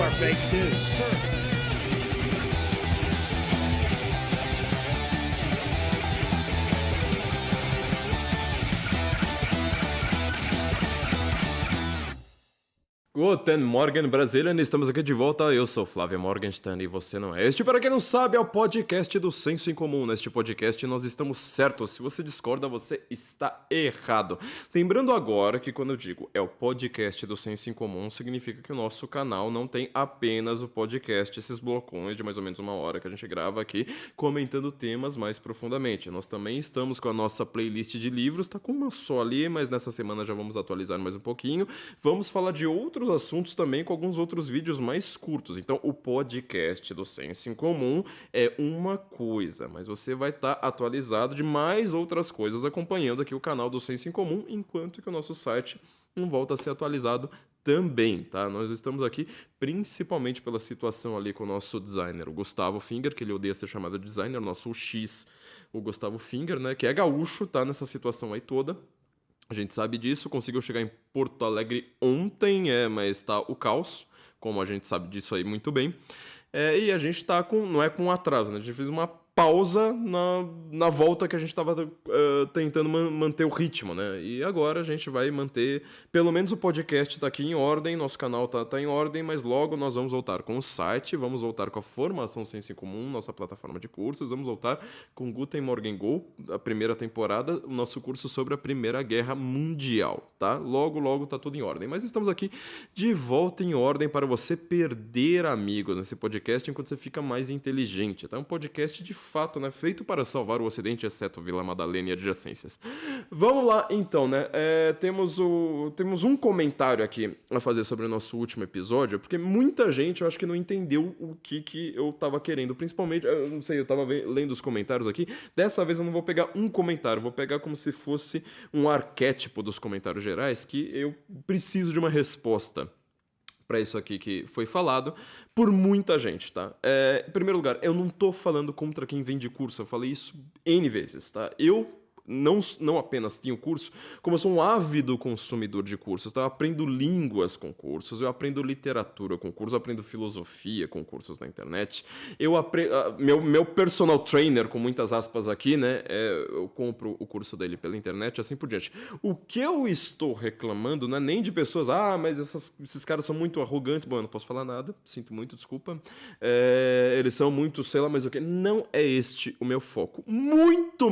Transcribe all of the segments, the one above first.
are fake news. Guten Morgen, Brasília, estamos aqui de volta. Eu sou Flávio Morgenstern e você não é. Este, para quem não sabe, é o podcast do Senso em Comum. Neste podcast nós estamos certos. Se você discorda, você está errado. Lembrando agora que quando eu digo é o podcast do Senso em Comum, significa que o nosso canal não tem apenas o podcast, esses blocões de mais ou menos uma hora que a gente grava aqui, comentando temas mais profundamente. Nós também estamos com a nossa playlist de livros, tá com uma só ali, mas nessa semana já vamos atualizar mais um pouquinho. Vamos falar de outros assuntos também com alguns outros vídeos mais curtos. Então, o podcast do Senso em Comum é uma coisa, mas você vai estar atualizado de mais outras coisas acompanhando aqui o canal do Senso em Comum, enquanto que o nosso site não volta a ser atualizado também, tá? Nós estamos aqui principalmente pela situação ali com o nosso designer, o Gustavo Finger, que ele odeia ser chamado de designer, nosso X, o Gustavo Finger, né, que é gaúcho, tá nessa situação aí toda. A gente sabe disso, conseguiu chegar em Porto Alegre ontem, mas tá o caos, como a gente sabe disso aí muito bem. E a gente tá com, não é com atraso, né? A gente fez uma pausa na volta que a gente estava tentando manter o ritmo, né? E agora a gente vai manter, pelo menos o podcast tá aqui em ordem, nosso canal tá em ordem, mas logo nós vamos voltar com o site, vamos voltar com a formação Senso em Comum, nossa plataforma de cursos, vamos voltar com Guten Morgen Go, a primeira temporada, o nosso curso sobre a Primeira Guerra Mundial, tá? Logo tá tudo em ordem, mas estamos aqui de volta em ordem para você perder amigos nesse podcast enquanto você fica mais inteligente, tá? Um podcast de fato, né, feito para salvar o Ocidente, exceto Vila Madalena e adjacências. Vamos lá, então, né, temos um comentário aqui a fazer sobre o nosso último episódio, porque muita gente, eu acho que não entendeu o que eu tava querendo, principalmente, eu não sei, eu tava lendo os comentários aqui, dessa vez eu não vou pegar um comentário, vou pegar como se fosse um arquétipo dos comentários gerais, que eu preciso de uma resposta para isso aqui que foi falado por muita gente, tá? Em primeiro lugar, eu não tô falando contra quem vende curso, eu falei isso N vezes, tá? Eu não apenas tenho curso, como eu sou um ávido consumidor de cursos, tá? Eu aprendo línguas com cursos, eu aprendo literatura com cursos, eu aprendo filosofia com cursos na internet, eu aprendo, meu personal trainer, com muitas aspas aqui, né, eu compro o curso dele pela internet, assim por diante. O que eu estou reclamando não é nem de pessoas, mas esses caras são muito arrogantes, bom, eu não posso falar nada, sinto muito, desculpa, eles são muito, sei lá, mas o que, não é este o meu foco, muito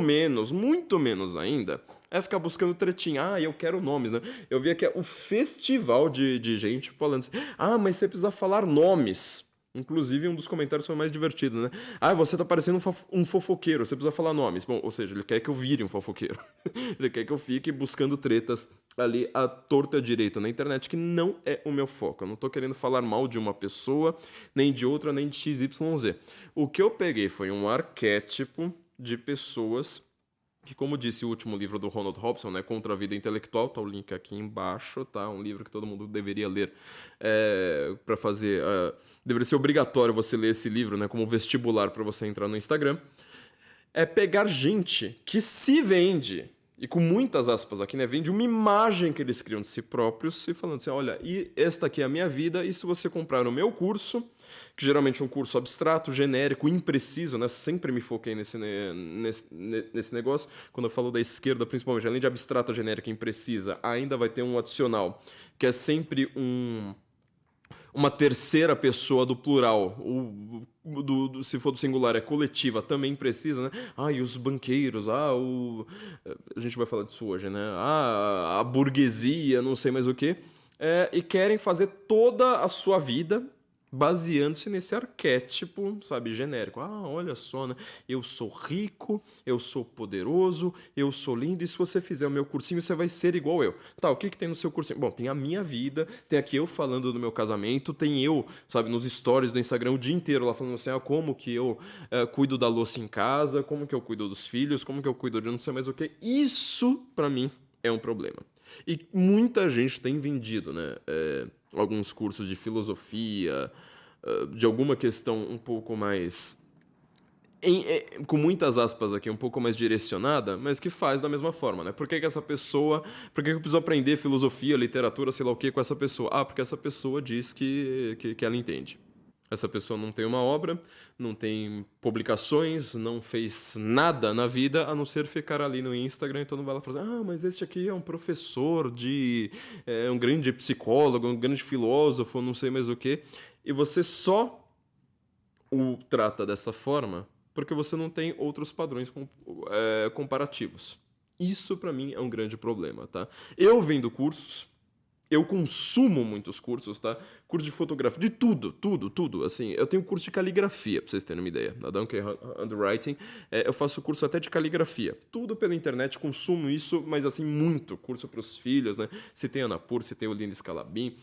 menos ainda, é ficar buscando tretinha. Eu quero nomes, né? Eu vi aqui o festival de gente falando assim, mas você precisa falar nomes. Inclusive, um dos comentários foi mais divertido, né? Você tá parecendo um fofoqueiro, você precisa falar nomes. Bom, ou seja, ele quer que eu vire um fofoqueiro. Ele quer que eu fique buscando tretas ali à torta direita na internet, que não é o meu foco. Eu não tô querendo falar mal de uma pessoa, nem de outra, nem de XYZ. O que eu peguei foi um arquétipo de pessoas que, como disse o último livro do Ronald Robson, né, Contra a Vida Intelectual, tá o link aqui embaixo, tá? Um livro que todo mundo deveria ler para fazer... deveria ser obrigatório você ler esse livro, né, como vestibular para você entrar no Instagram. É pegar gente que se vende, e com muitas aspas aqui, né, vende uma imagem que eles criam de si próprios, e falando assim, olha, e esta aqui é a minha vida, e se você comprar o meu curso, que geralmente é um curso abstrato, genérico, impreciso, né, sempre me foquei nesse negócio, quando eu falo da esquerda, principalmente, além de abstrata, genérica e imprecisa, ainda vai ter um adicional, que é sempre uma terceira pessoa do plural, se for do singular é coletiva, também precisa, né? E os banqueiros, a gente vai falar disso hoje, né? A burguesia, não sei mais o que, e querem fazer toda a sua vida baseando-se nesse arquétipo, sabe, genérico. Olha só, né? Eu sou rico, eu sou poderoso, eu sou lindo, e se você fizer o meu cursinho, você vai ser igual eu. Tá, o que tem no seu cursinho? Bom, tem a minha vida, tem aqui eu falando do meu casamento, tem eu, sabe, nos stories do Instagram o dia inteiro lá falando assim, como que eu cuido da louça em casa, como que eu cuido dos filhos, como que eu cuido de não sei mais o que. Isso, pra mim, é um problema. E muita gente tem vendido, né, alguns cursos de filosofia, de alguma questão um pouco mais com muitas aspas aqui, um pouco mais direcionada, mas que faz da mesma forma, né? Por que essa pessoa... Por que eu preciso aprender filosofia, literatura, sei lá o que, com essa pessoa? Ah, porque essa pessoa diz que ela entende. Essa pessoa não tem uma obra, não tem publicações, não fez nada na vida, a não ser ficar ali no Instagram e todo mundo vai lá e fala assim, ah, mas este aqui é um professor um grande psicólogo, um grande filósofo, não sei mais o quê. E você só o trata dessa forma porque você não tem outros padrões comparativos. Isso, pra mim, é um grande problema, tá? Eu vendo cursos, eu consumo muitos cursos, tá? Curso de fotografia, de tudo. Assim, eu tenho curso de caligrafia, pra vocês terem uma ideia. Na Duncan Handwriting, eu faço curso até de caligrafia. Tudo pela internet, consumo isso, mas assim, muito. Curso pros filhos, né? Se tem Ana Pur, se tem o Lindo Scalabim.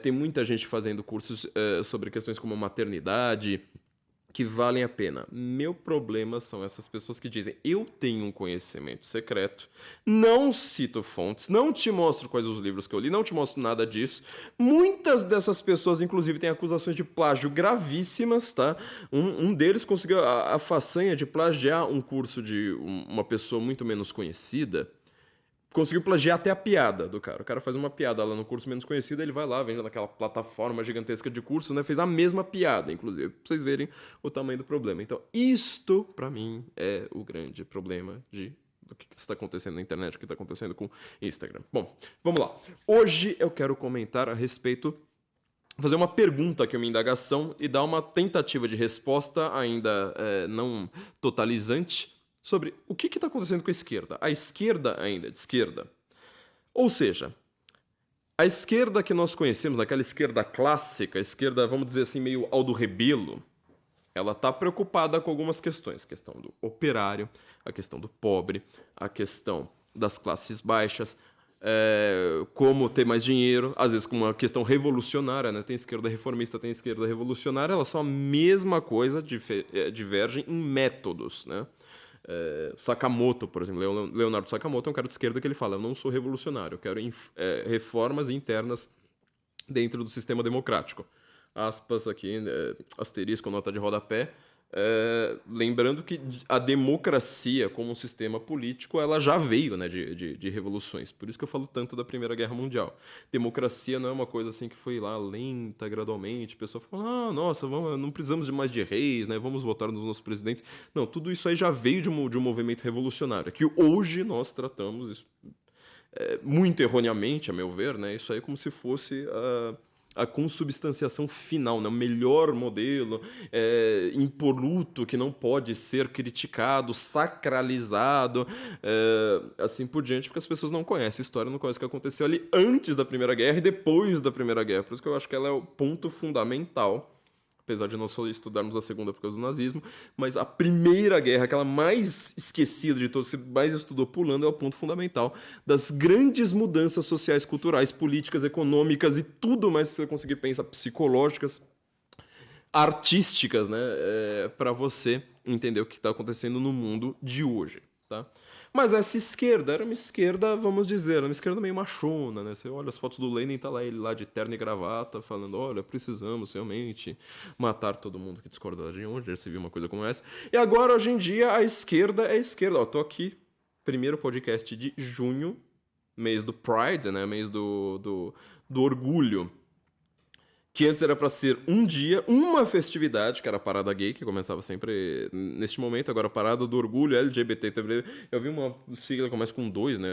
Tem muita gente fazendo cursos sobre questões como maternidade, que valem a pena. Meu problema são essas pessoas que dizem, eu tenho um conhecimento secreto, não cito fontes, não te mostro quais os livros que eu li, não te mostro nada disso. Muitas dessas pessoas, inclusive, têm acusações de plágio gravíssimas, tá? Um deles conseguiu a façanha de plagiar um curso de uma pessoa muito menos conhecida. Conseguiu plagiar até a piada do cara. O cara faz uma piada lá no curso menos conhecido, ele vai lá, vende naquela plataforma gigantesca de cursos, né? Fez a mesma piada, inclusive, pra vocês verem o tamanho do problema. Então, isto, pra mim, é o grande problema do que está acontecendo na internet, o que está acontecendo com Instagram. Bom, vamos lá. Hoje eu quero comentar a respeito, fazer uma pergunta aqui, uma indagação, e dar uma tentativa de resposta ainda não totalizante, sobre o que está acontecendo com a esquerda. A esquerda ainda é de esquerda. Ou seja, a esquerda que nós conhecemos, aquela esquerda clássica, a esquerda, vamos dizer assim, meio Aldo Rebelo, ela está preocupada com algumas questões. A questão do operário, a questão do pobre, a questão das classes baixas, como ter mais dinheiro, às vezes com uma questão revolucionária, né? Tem esquerda reformista, tem esquerda revolucionária, elas são a mesma coisa, divergem em métodos, né? Sakamoto, por exemplo, Leonardo Sakamoto é um cara de esquerda que ele fala, eu não sou revolucionário, eu quero reformas internas dentro do sistema democrático. Aspas aqui, asterisco, nota de rodapé. Lembrando que a democracia como um sistema político, ela já veio, né, de revoluções. Por isso que eu falo tanto da Primeira Guerra Mundial. Democracia não é uma coisa assim que foi lá lenta, gradualmente. A pessoa fala, nossa, não precisamos de mais de reis, né, vamos votar nos nossos presidentes. Não, tudo isso aí já veio de um movimento revolucionário. Que hoje nós tratamos isso, muito erroneamente, a meu ver, né, isso aí como se fosse a consubstanciação final, né? O melhor modelo, impoluto, que não pode ser criticado, sacralizado, assim por diante, porque as pessoas não conhecem a história, não conhecem o que aconteceu ali antes da Primeira Guerra e depois da Primeira Guerra. Por isso que eu acho que ela é o ponto fundamental, apesar de nós só estudarmos a segunda por causa do nazismo, mas a Primeira Guerra, aquela mais esquecida de todos, que mais estudou pulando, é o ponto fundamental das grandes mudanças sociais, culturais, políticas, econômicas e tudo mais que você conseguir pensar, psicológicas, artísticas, né, para você entender o que está acontecendo no mundo de hoje, tá? Mas essa esquerda era uma esquerda, vamos dizer, uma esquerda meio machona, né? Você olha as fotos do Lenin, tá lá ele lá de terno e gravata, falando, olha, precisamos realmente matar todo mundo que discorda da gente. Onde já se viu uma coisa como essa? E agora, hoje em dia, a esquerda é a esquerda. Ó, tô aqui, primeiro podcast de junho, mês do Pride, né? Mês do orgulho. Que antes era pra ser um dia, uma festividade, que era a parada gay, que começava sempre neste momento, agora a parada do orgulho LGBT. Eu vi uma sigla que começa com 2, né?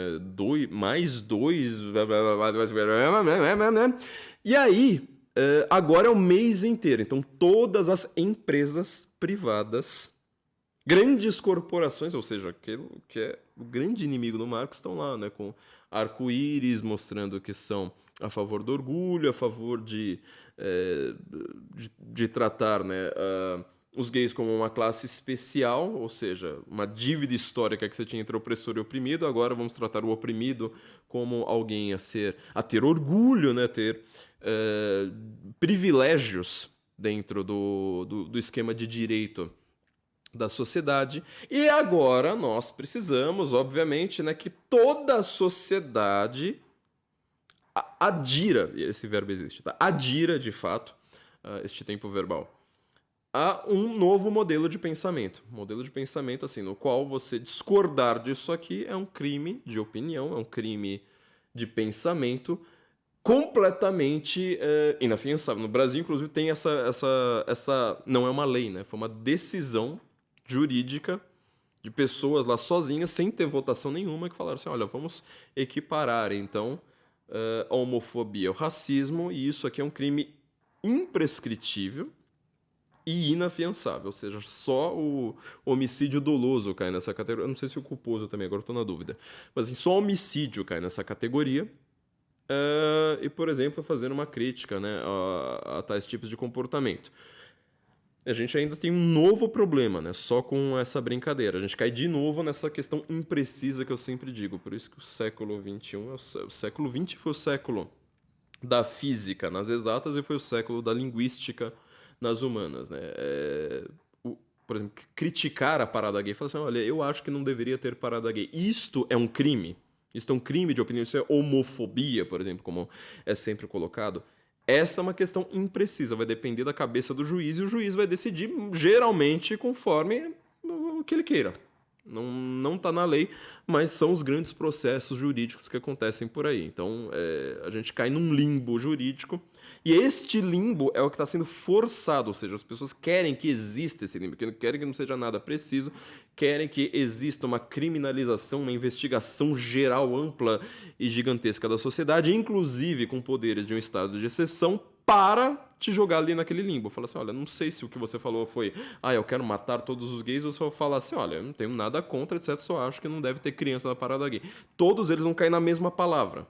Mais 2. E aí, agora é o mês inteiro. Então, todas as empresas privadas, grandes corporações, ou seja, aquilo que é o grande inimigo do Marx, estão lá, né? Com arco-íris, mostrando que são a favor do orgulho, a favor de tratar, né, os gays como uma classe especial, ou seja, uma dívida histórica que você tinha entre opressor e oprimido. Agora vamos tratar o oprimido como alguém a ter orgulho, né, ter privilégios dentro do esquema de direito da sociedade. E agora nós precisamos, obviamente, né, que toda a sociedade adira, esse verbo existe, tá? Adira, de fato, este tempo verbal. a um novo modelo de pensamento. Modelo de pensamento, assim, no qual você discordar disso aqui é um crime de opinião, é um crime de pensamento completamente inafiançável. No Brasil, inclusive, tem essa... Não é uma lei, né? Foi uma decisão jurídica de pessoas lá sozinhas, sem ter votação nenhuma, que falaram assim, olha, vamos equiparar, então, a homofobia ao racismo, e isso aqui é um crime imprescritível e inafiançável, ou seja, só o homicídio doloso cai nessa categoria. Eu não sei se o culposo também, agora estou na dúvida. Mas assim, só homicídio cai nessa categoria. E, por exemplo, fazendo uma crítica, né, a tais tipos de comportamento. A gente ainda tem um novo problema, né, só com essa brincadeira. A gente cai de novo nessa questão imprecisa que eu sempre digo. Por isso que o século XXI, o século XX foi o século da física nas exatas e foi o século da linguística nas humanas, né? Por exemplo, criticar a parada gay, falar assim, olha, eu acho que não deveria ter parada gay. Isto é um crime. Isto é um crime de opinião, isso é homofobia, por exemplo, como é sempre colocado. Essa é uma questão imprecisa, vai depender da cabeça do juiz e o juiz vai decidir, geralmente, conforme o que ele queira. Não está na lei, mas são os grandes processos jurídicos que acontecem por aí. Então, a gente cai num limbo jurídico, e este limbo é o que está sendo forçado, ou seja, as pessoas querem que exista esse limbo, querem que não seja nada preciso, querem que exista uma criminalização, uma investigação geral, ampla e gigantesca da sociedade, inclusive com poderes de um estado de exceção, para te jogar ali naquele limbo. Fala assim, olha, não sei se o que você falou foi eu quero matar todos os gays, ou só falar assim, olha, eu não tenho nada contra, etc, só acho que não deve ter criança na parada gay. Todos eles vão cair na mesma palavra.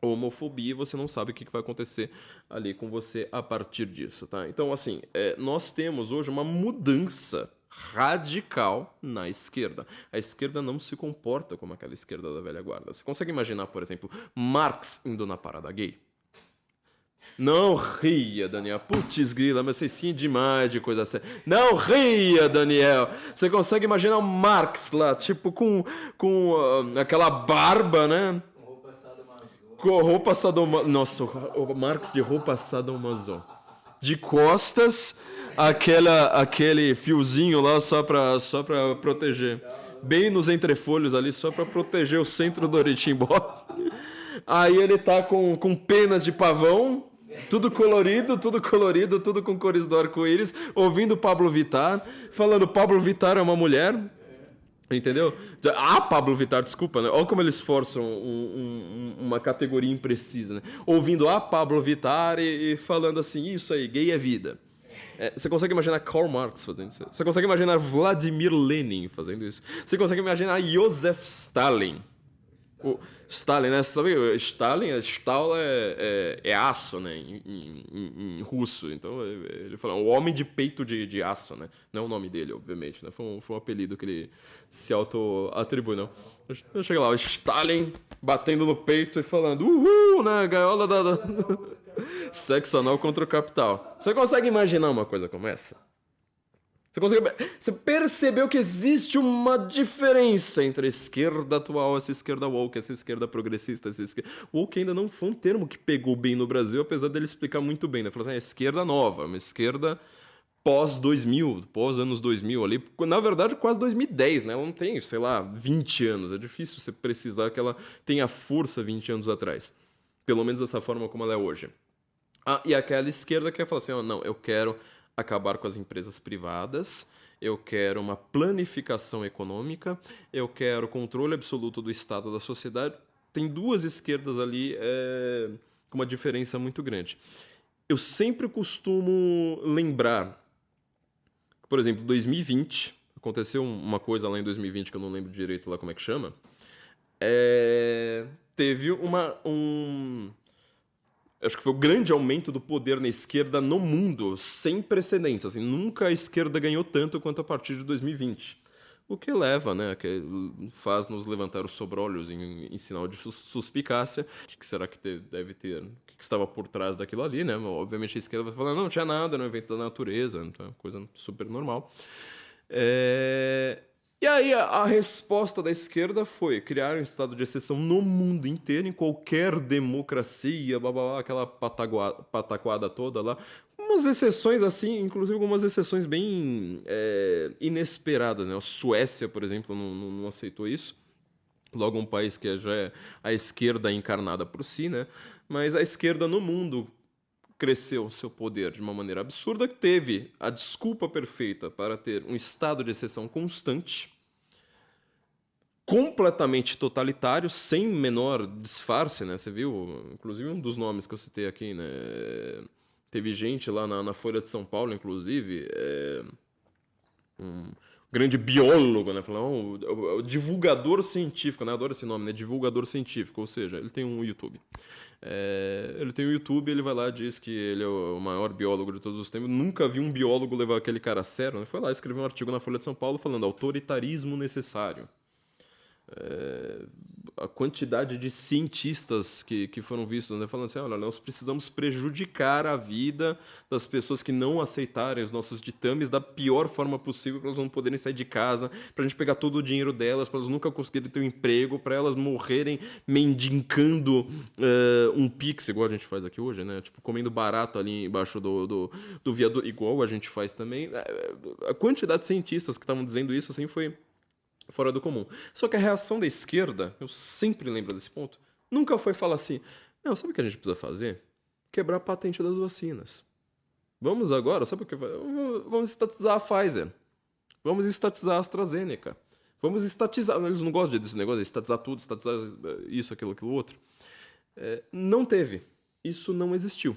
Homofobia, você não sabe o que vai acontecer ali com você a partir disso, tá? Então, assim, nós temos hoje uma mudança radical na esquerda. A esquerda não se comporta como aquela esquerda da velha guarda. Você consegue imaginar, por exemplo, Marx indo na parada gay? Não ria, Daniel. Putz grila, mas vocês sim demais de coisa séria. Não ria, Daniel. Você consegue imaginar o Marx lá, tipo, com aquela barba, né? Com roupa sadomaso. Nossa, o Marx de roupa sadomaso. De costas, aquele fiozinho lá só pra proteger. Bem nos entrefolhos ali, só pra proteger o centro do Oritimbó. Aí ele tá com penas de pavão, tudo colorido, tudo com cores do arco-íris, ouvindo Pablo Vittar, falando Pablo Vittar é uma mulher, entendeu? Pablo Vittar, desculpa, né? Olha como eles forçam uma categoria imprecisa, né? Ouvindo Pablo Vittar e falando assim, isso aí, gay é vida. Você consegue imaginar Karl Marx fazendo isso? Você consegue imaginar Vladimir Lenin fazendo isso? Você consegue imaginar Joseph Stalin? O Stalin, né? Você sabe, Stalin, Stal é aço, né? Em russo. Então, ele fala, o homem de peito de aço, né? Não é o nome dele, obviamente, né? Foi um apelido que ele se auto-atribui, não. Chega lá, o Stalin batendo no peito e falando, uhul, né? Gaiola da... Sexo anal contra o capital. Você consegue imaginar uma coisa como essa? Você percebeu que existe uma diferença entre a esquerda atual, essa esquerda woke, essa esquerda progressista, essa esquerda... Woke ainda não foi um termo que pegou bem no Brasil, apesar dele explicar muito bem, né? Falou assim, esquerda nova, uma esquerda pós-2000, pós-anos 2000 ali, na verdade quase 2010, né? Ela não tem, sei lá, 20 anos, é difícil você precisar que ela tenha força 20 anos atrás. Pelo menos dessa forma como ela é hoje. E aquela esquerda que fala assim, não, eu quero acabar com as empresas privadas, eu quero uma planificação econômica, eu quero controle absoluto do Estado da sociedade. Tem duas esquerdas ali com uma diferença muito grande. Eu sempre costumo lembrar, por exemplo, 2020, aconteceu uma coisa lá em 2020 que eu não lembro direito lá como é que chama, teve acho que foi o grande aumento do poder na esquerda no mundo, sem precedentes. Assim, nunca a esquerda ganhou tanto quanto a partir de 2020. O que leva, né, que faz nos levantar os sobrolhos em sinal de suspicácia. O que será que deve ter? O que estava por trás daquilo ali, né? Obviamente a esquerda vai falar, não tinha nada, era um evento da natureza, então é uma coisa super normal. E aí a resposta da esquerda foi criar um estado de exceção no mundo inteiro, em qualquer democracia, blá, blá, blá, aquela pataquada toda lá, Umas exceções assim, inclusive algumas exceções bem inesperadas, né? A Suécia, por exemplo, não aceitou isso. Logo um país que já é a esquerda encarnada por si, né? Mas a esquerda no mundo cresceu seu poder de uma maneira absurda, que teve a desculpa perfeita para ter um estado de exceção constante, completamente totalitário, sem menor disfarce, né? Você viu, inclusive um dos nomes que eu citei aqui, né? Teve gente lá na Folha de São Paulo, inclusive, um grande biólogo, né? Falando, o divulgador científico, né? Adoro esse nome, né? Divulgador científico, ou seja, ele tem um YouTube. Ele tem um YouTube, ele vai lá e diz que ele é o maior biólogo de todos os tempos. Nunca vi um biólogo levar aquele cara a sério, né? Foi lá escrever um artigo na Folha de São Paulo falando autoritarismo necessário. A quantidade de cientistas que foram vistos, né, falando assim, olha, nós precisamos prejudicar a vida das pessoas que não aceitarem os nossos ditames da pior forma possível, para elas não poderem sair de casa, para a gente pegar todo o dinheiro delas, para elas nunca conseguirem ter um emprego, para elas morrerem mendigando um pix, igual a gente faz aqui hoje, né? Tipo, comendo barato ali embaixo do viaduto, igual a gente faz também. A quantidade de cientistas que estavam dizendo isso, assim, foi fora do comum. Só que a reação da esquerda, eu sempre lembro desse ponto, nunca foi falar assim, não, sabe o que a gente precisa fazer? Quebrar a patente das vacinas. Vamos agora, sabe o que? Vamos estatizar a Pfizer. Vamos estatizar a AstraZeneca. Vamos estatizar, eles não gostam desse negócio, de estatizar tudo, estatizar isso, aquilo outro. Não teve. Isso não existiu.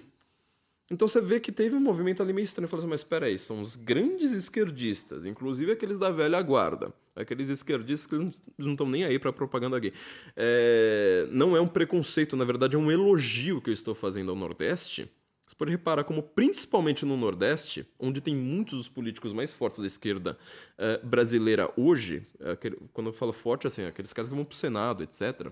Então você vê que teve um movimento ali meio estranho. Falou assim, mas espera aí, são os grandes esquerdistas, inclusive aqueles da velha guarda, aqueles esquerdistas que não estão nem aí para propaganda gay. Não é um preconceito, na verdade é um elogio que eu estou fazendo ao Nordeste. Você pode reparar como, principalmente no Nordeste, onde tem muitos dos políticos mais fortes da esquerda brasileira hoje, quando eu falo forte, assim, aqueles caras que vão pro Senado, etc.,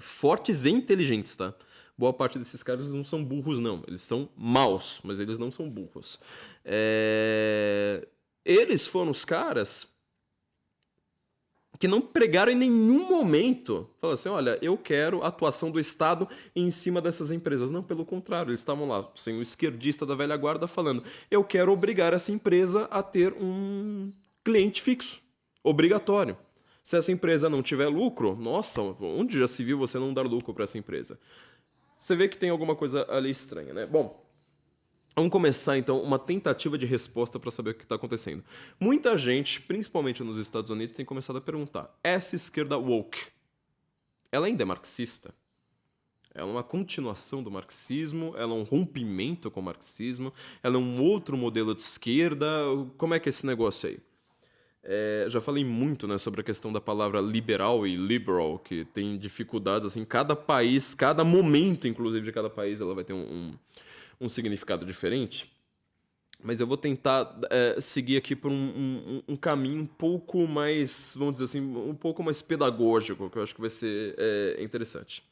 fortes e inteligentes, tá? Boa parte desses caras não são burros, não. Eles são maus, mas eles não são burros. Eles foram os caras que não pregaram em nenhum momento. Falaram assim, olha, eu quero a atuação do Estado em cima dessas empresas. Não, pelo contrário, eles estavam lá, sem o esquerdista da velha guarda, falando, eu quero obrigar essa empresa a ter um cliente fixo, obrigatório. Se essa empresa não tiver lucro, nossa, onde já se viu você não dar lucro para essa empresa? Você vê que tem alguma coisa ali estranha, né? Bom, vamos começar então uma tentativa de resposta para saber o que está acontecendo. Muita gente, principalmente nos Estados Unidos, tem começado a perguntar: essa esquerda woke, ela ainda é marxista? Ela é uma continuação do marxismo? Ela é um rompimento com o marxismo? Ela é um outro modelo de esquerda? Como é que é esse negócio aí? Já falei muito, né, sobre a questão da palavra liberal e liberal, que tem dificuldades, assim, cada país, cada momento, inclusive, de cada país, ela vai ter um significado diferente. Mas eu vou tentar seguir aqui por um caminho um pouco mais, vamos dizer assim, um pouco mais pedagógico, que eu acho que vai ser interessante.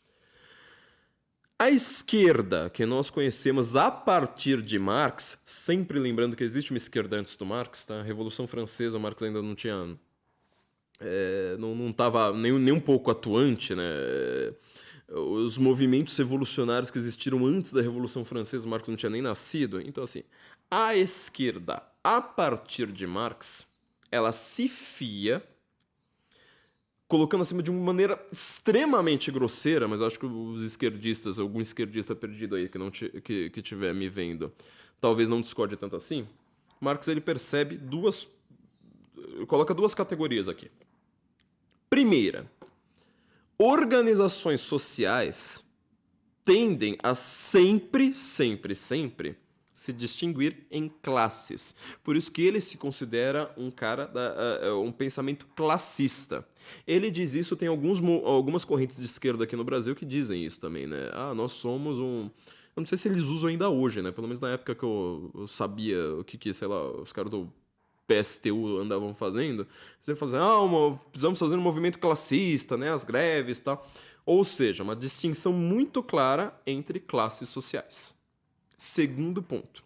A esquerda que nós conhecemos a partir de Marx, sempre lembrando que existe uma esquerda antes do Marx, tá? A Revolução Francesa, Marx ainda não tinha... não estava nem um pouco atuante, né? Os movimentos revolucionários que existiram antes da Revolução Francesa, Marx não tinha nem nascido. Então, assim, a esquerda, a partir de Marx, ela se fia, colocando acima de uma maneira extremamente grosseira, mas eu acho que os esquerdistas, algum esquerdista perdido aí que tiver me vendo, talvez não discorde tanto assim. Marx, ele percebe coloca duas categorias aqui. Primeira, organizações sociais tendem a sempre se distinguir em classes. Por isso que ele se considera um cara um pensamento classista. Ele diz isso, tem algumas correntes de esquerda aqui no Brasil que dizem isso também, né? Nós somos um... Eu não sei se eles usam ainda hoje, né? Pelo menos na época que eu sabia o que, sei lá, os caras do PSTU andavam fazendo. Você fala assim, precisamos fazer um movimento classista, né? As greves e tal. Ou seja, uma distinção muito clara entre classes sociais. Segundo ponto.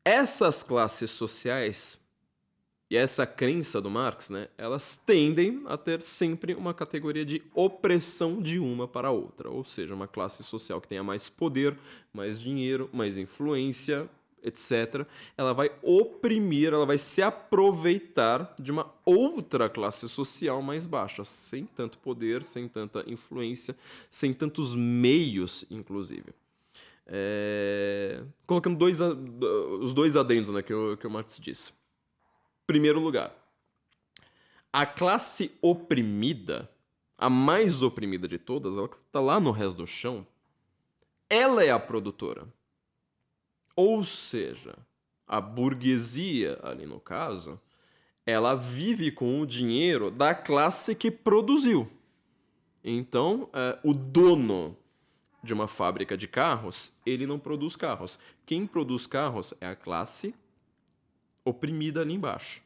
Essas classes sociais e essa crença do Marx, né, elas tendem a ter sempre uma categoria de opressão de uma para a outra, ou seja, uma classe social que tenha mais poder, mais dinheiro, mais influência, etc. Ela vai oprimir, ela vai se aproveitar de uma outra classe social mais baixa, sem tanto poder, sem tanta influência, sem tantos meios, inclusive. Colocando os dois adendos, né, que o Marx disse. Primeiro lugar, a classe oprimida, a mais oprimida de todas, ela que está lá no resto do chão, ela é a produtora. Ou seja, a burguesia, ali no caso, ela vive com o dinheiro da classe que produziu. Então, o dono de uma fábrica de carros, ele não produz carros. Quem produz carros é a classe oprimida ali embaixo.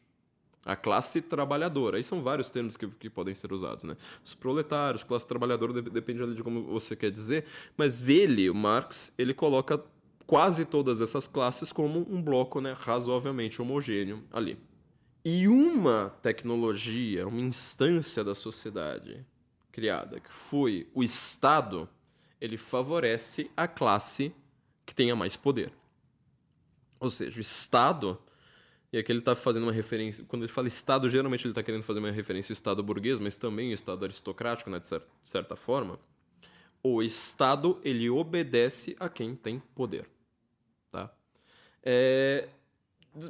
A classe trabalhadora. Aí são vários termos que podem ser usados, né? Os proletários, classe trabalhadora, depende ali de como você quer dizer, mas ele, o Marx, ele coloca quase todas essas classes como um bloco, né, razoavelmente homogêneo ali. E uma tecnologia, uma instância da sociedade criada, que foi o Estado, ele favorece a classe que tenha mais poder. Ou seja, o Estado, e aqui ele está fazendo uma referência, quando ele fala Estado, geralmente ele está querendo fazer uma referência ao Estado burguês, mas também ao Estado aristocrático, né, de certa forma. O Estado, ele obedece a quem tem poder. Tá?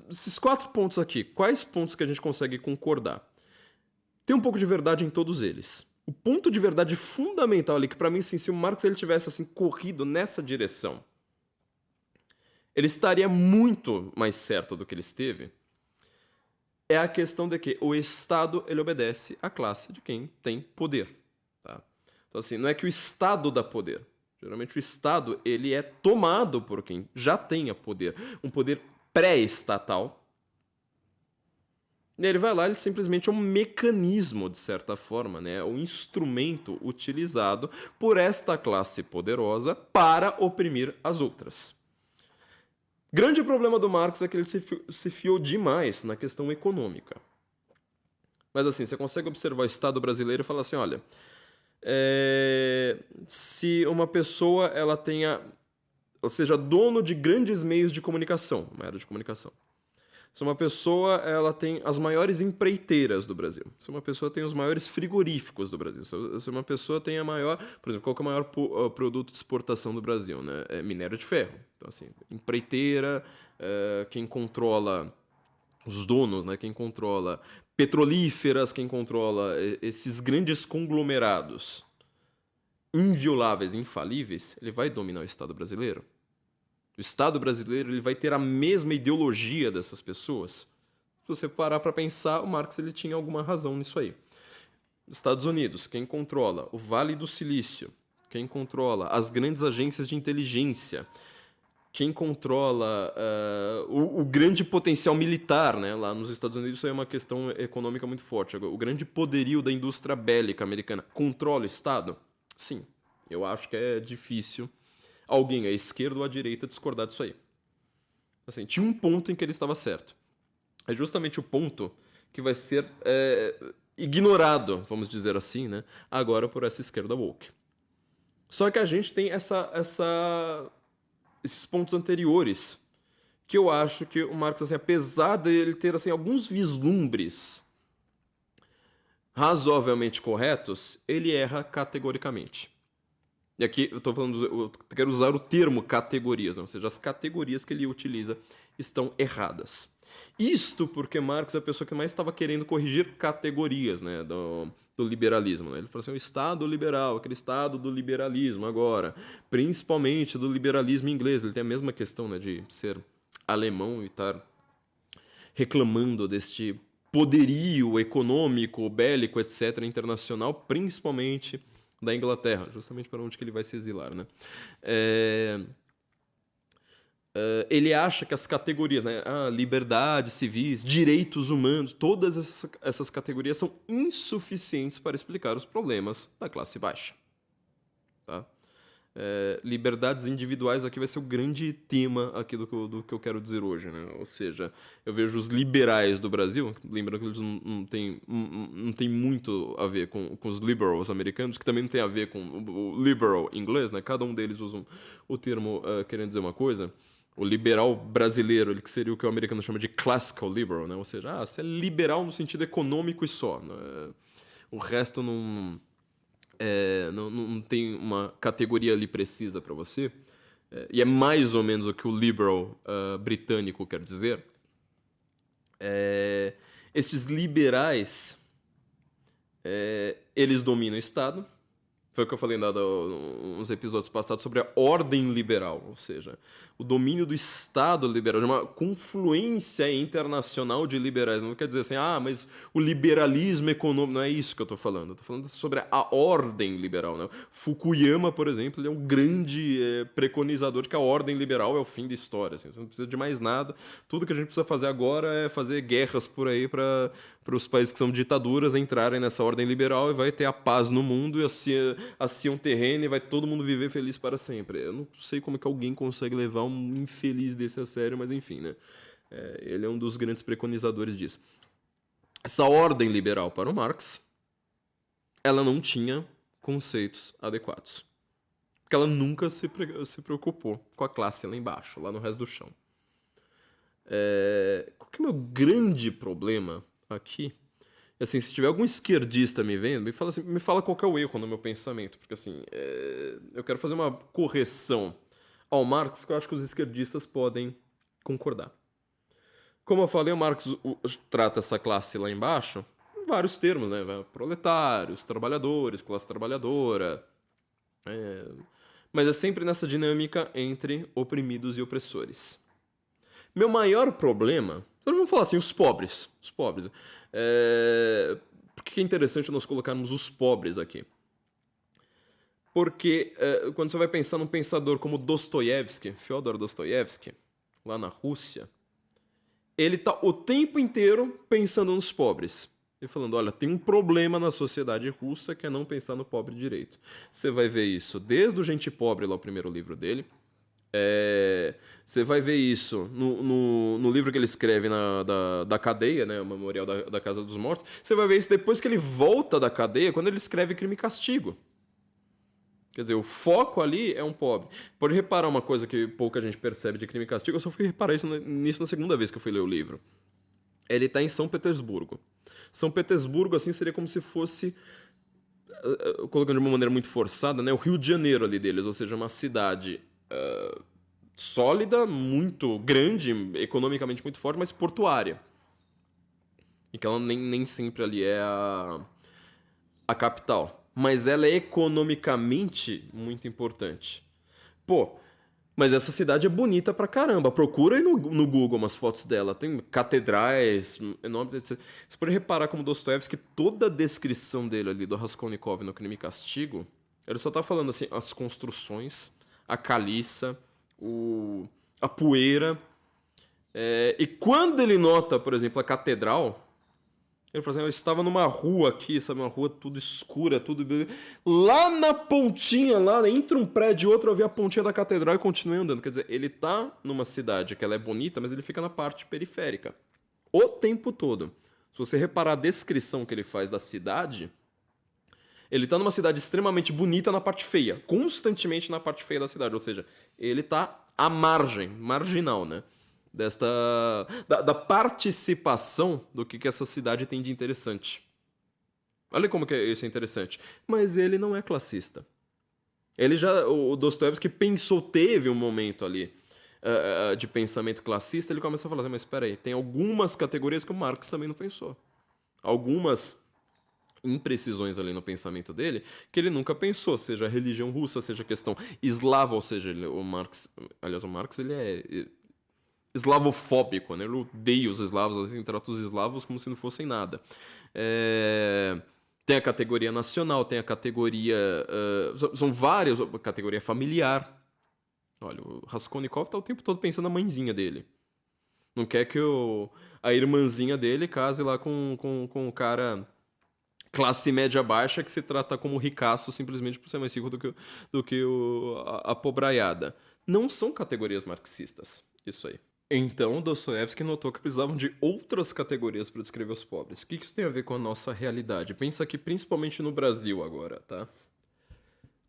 Esses 4 pontos aqui, quais pontos que a gente consegue concordar? Tem um pouco de verdade em todos eles. O ponto de verdade fundamental ali, que para mim, assim, se o Marx ele tivesse assim, corrido nessa direção, ele estaria muito mais certo do que ele esteve, é a questão de que o Estado ele obedece à classe de quem tem poder. Tá? Então, assim, não é que o Estado dá poder. Geralmente o Estado ele é tomado por quem já tenha poder. Um poder pré-estatal. E ele vai lá, ele simplesmente é um mecanismo, de certa forma, né? Um instrumento utilizado por esta classe poderosa para oprimir as outras. Grande problema do Marx é que ele se fiou demais na questão econômica. Mas assim, você consegue observar o Estado brasileiro e falar assim, olha, se uma pessoa ela tenha, ou seja, dono de grandes meios de comunicação, uma era de comunicação. Se uma pessoa ela tem as maiores empreiteiras do Brasil, se uma pessoa tem os maiores frigoríficos do Brasil, se uma pessoa tem a maior, por exemplo, qual que é o maior produto de exportação do Brasil, né? É minério de ferro. Então assim, empreiteira, quem controla os donos, né? Quem controla petrolíferas, quem controla esses grandes conglomerados invioláveis, infalíveis, ele vai dominar o Estado brasileiro. O Estado brasileiro ele vai ter a mesma ideologia dessas pessoas? Se você parar para pensar, o Marx ele tinha alguma razão nisso aí. Estados Unidos, quem controla? O Vale do Silício. Quem controla? As grandes agências de inteligência. Quem controla o grande potencial militar, né? Lá nos Estados Unidos isso aí é uma questão econômica muito forte. O grande poderio da indústria bélica americana controla o Estado? Sim, eu acho que é difícil alguém, à esquerda ou à direita, discordar disso aí. Assim, tinha um ponto em que ele estava certo. É justamente o ponto que vai ser ignorado, vamos dizer assim, né? Agora por essa esquerda woke. Só que a gente tem esses pontos anteriores que eu acho que o Marx, assim, apesar de ele ter assim, alguns vislumbres razoavelmente corretos, ele erra categoricamente. E aqui eu quero usar o termo categorias, ou seja, as categorias que ele utiliza estão erradas. Isto porque Marx é a pessoa que mais estava querendo corrigir categorias, né, do liberalismo. Né? Ele falou assim, o Estado liberal, aquele Estado do liberalismo agora, principalmente do liberalismo inglês. Ele tem a mesma questão, né, de ser alemão e estar reclamando deste poderio econômico, bélico, etc., internacional, principalmente da Inglaterra, justamente para onde que ele vai se exilar, né? Ele acha que as categorias, né, liberdades civis, direitos humanos, todas essas categorias são insuficientes para explicar os problemas da classe baixa. Tá? Liberdades individuais aqui vai ser o grande tema aqui do que eu quero dizer hoje, né? Ou seja, eu vejo os liberais do Brasil, lembrando que eles não tem muito a ver com os liberals americanos, que também não tem a ver com o liberal inglês, né? Cada um deles usa o termo querendo dizer uma coisa. O liberal brasileiro, ele que seria o que o americano chama de classical liberal, né? Ou seja, você é liberal no sentido econômico e só, né? O resto não tem uma categoria ali precisa para você. E é mais ou menos o que o liberal britânico quer dizer. Esses liberais, eles dominam o Estado. Foi o que eu falei nos episódios passados sobre a ordem liberal, ou seja, o domínio do Estado liberal, de uma confluência internacional de liberais. Não quer dizer assim, mas o liberalismo econômico, não é isso que eu estou falando. Eu estou falando sobre a ordem liberal. Né? Fukuyama, por exemplo, ele é um grande preconizador de que a ordem liberal é o fim da história. Assim, você não precisa de mais nada. Tudo que a gente precisa fazer agora é fazer guerras por aí para os países que são ditaduras entrarem nessa ordem liberal e vai ter a paz no mundo e assim um terreno e vai todo mundo viver feliz para sempre. Eu não sei como é que alguém consegue levar um infeliz desse a sério, mas enfim, né? Ele é um dos grandes preconizadores disso. Essa ordem liberal para o Marx, ela não tinha conceitos adequados. Porque ela nunca se preocupou com a classe lá embaixo, lá no resto do chão. Qual que é o meu grande problema aqui? Assim, se tiver algum esquerdista me vendo, me fala qual que é o erro no meu pensamento. Porque assim, eu quero fazer uma correção ao Marx que eu acho que os esquerdistas podem concordar. Como eu falei, o Marx trata essa classe lá embaixo em vários termos, né? Proletários, trabalhadores, classe trabalhadora. Mas é sempre nessa dinâmica entre oprimidos e opressores. Meu maior problema... Vamos falar assim, os pobres. Os pobres. Por que é interessante nós colocarmos os pobres aqui? Porque quando você vai pensar num pensador como Dostoiévski, Fyodor Dostoiévski, lá na Rússia, ele tá o tempo inteiro pensando nos pobres. E falando, olha, tem um problema na sociedade russa que é não pensar no pobre direito. Você vai ver isso desde o Gente Pobre, lá o primeiro livro dele. Você vai ver isso no livro que ele escreve da cadeia, né, o Memorial da Casa dos Mortos. Você vai ver isso depois que ele volta da cadeia, quando ele escreve Crime e Castigo. Quer dizer, o foco ali é um pobre. Pode reparar uma coisa que pouca gente percebe de Crime e Castigo, eu só fui reparar nisso na segunda vez que eu fui ler o livro. Ele está em São Petersburgo. São Petersburgo, assim, seria como se fosse, colocando de uma maneira muito forçada, né, o Rio de Janeiro ali deles, ou seja, uma cidade sólida, muito grande, economicamente muito forte, mas portuária. E que ela nem sempre ali é a capital. Mas ela é economicamente muito importante. Mas essa cidade é bonita pra caramba. Procura aí no Google umas fotos dela. Tem catedrais enormes, etc. Você pode reparar como Dostoiévski, toda a descrição dele ali do Raskolnikov no Crime e Castigo, ele só tá falando assim, as construções, a caliça, a poeira. E quando ele nota, por exemplo, a catedral, ele fala assim, eu estava numa rua aqui, sabe, uma rua tudo escura, tudo... Lá na pontinha, lá entre um prédio e outro, eu vi a pontinha da catedral e continuei andando. Quer dizer, ele tá numa cidade que ela é bonita, mas ele fica na parte periférica. O tempo todo. Se você reparar a descrição que ele faz da cidade, ele tá numa cidade extremamente bonita na parte feia. Constantemente na parte feia da cidade. Ou seja, ele tá à margem, marginal, né? Da participação do que essa cidade tem de interessante. Olha como que isso é interessante. Mas ele não é classista. O Dostoiévski teve um momento ali de pensamento classista, ele começa a falar, mas espera aí, tem algumas categorias que o Marx também não pensou. Algumas imprecisões ali no pensamento dele que ele nunca pensou, seja a religião russa, seja a questão eslava, ou seja, o Marx ele é eslavofóbico, né? Ele odeia os eslavos, assim, trata os eslavos como se não fossem nada. Tem a categoria nacional, tem a categoria... são várias, a categoria familiar. Olha, o Raskolnikov tá o tempo todo pensando na mãezinha dele. Não quer que a irmãzinha dele case lá com o cara classe média baixa que se trata como ricaço simplesmente por ser mais rico a pobraiada. Não são categorias marxistas, isso aí. Então, Dostoiévski notou que precisavam de outras categorias para descrever os pobres. O que isso tem a ver com a nossa realidade? Pensa aqui principalmente no Brasil agora, tá?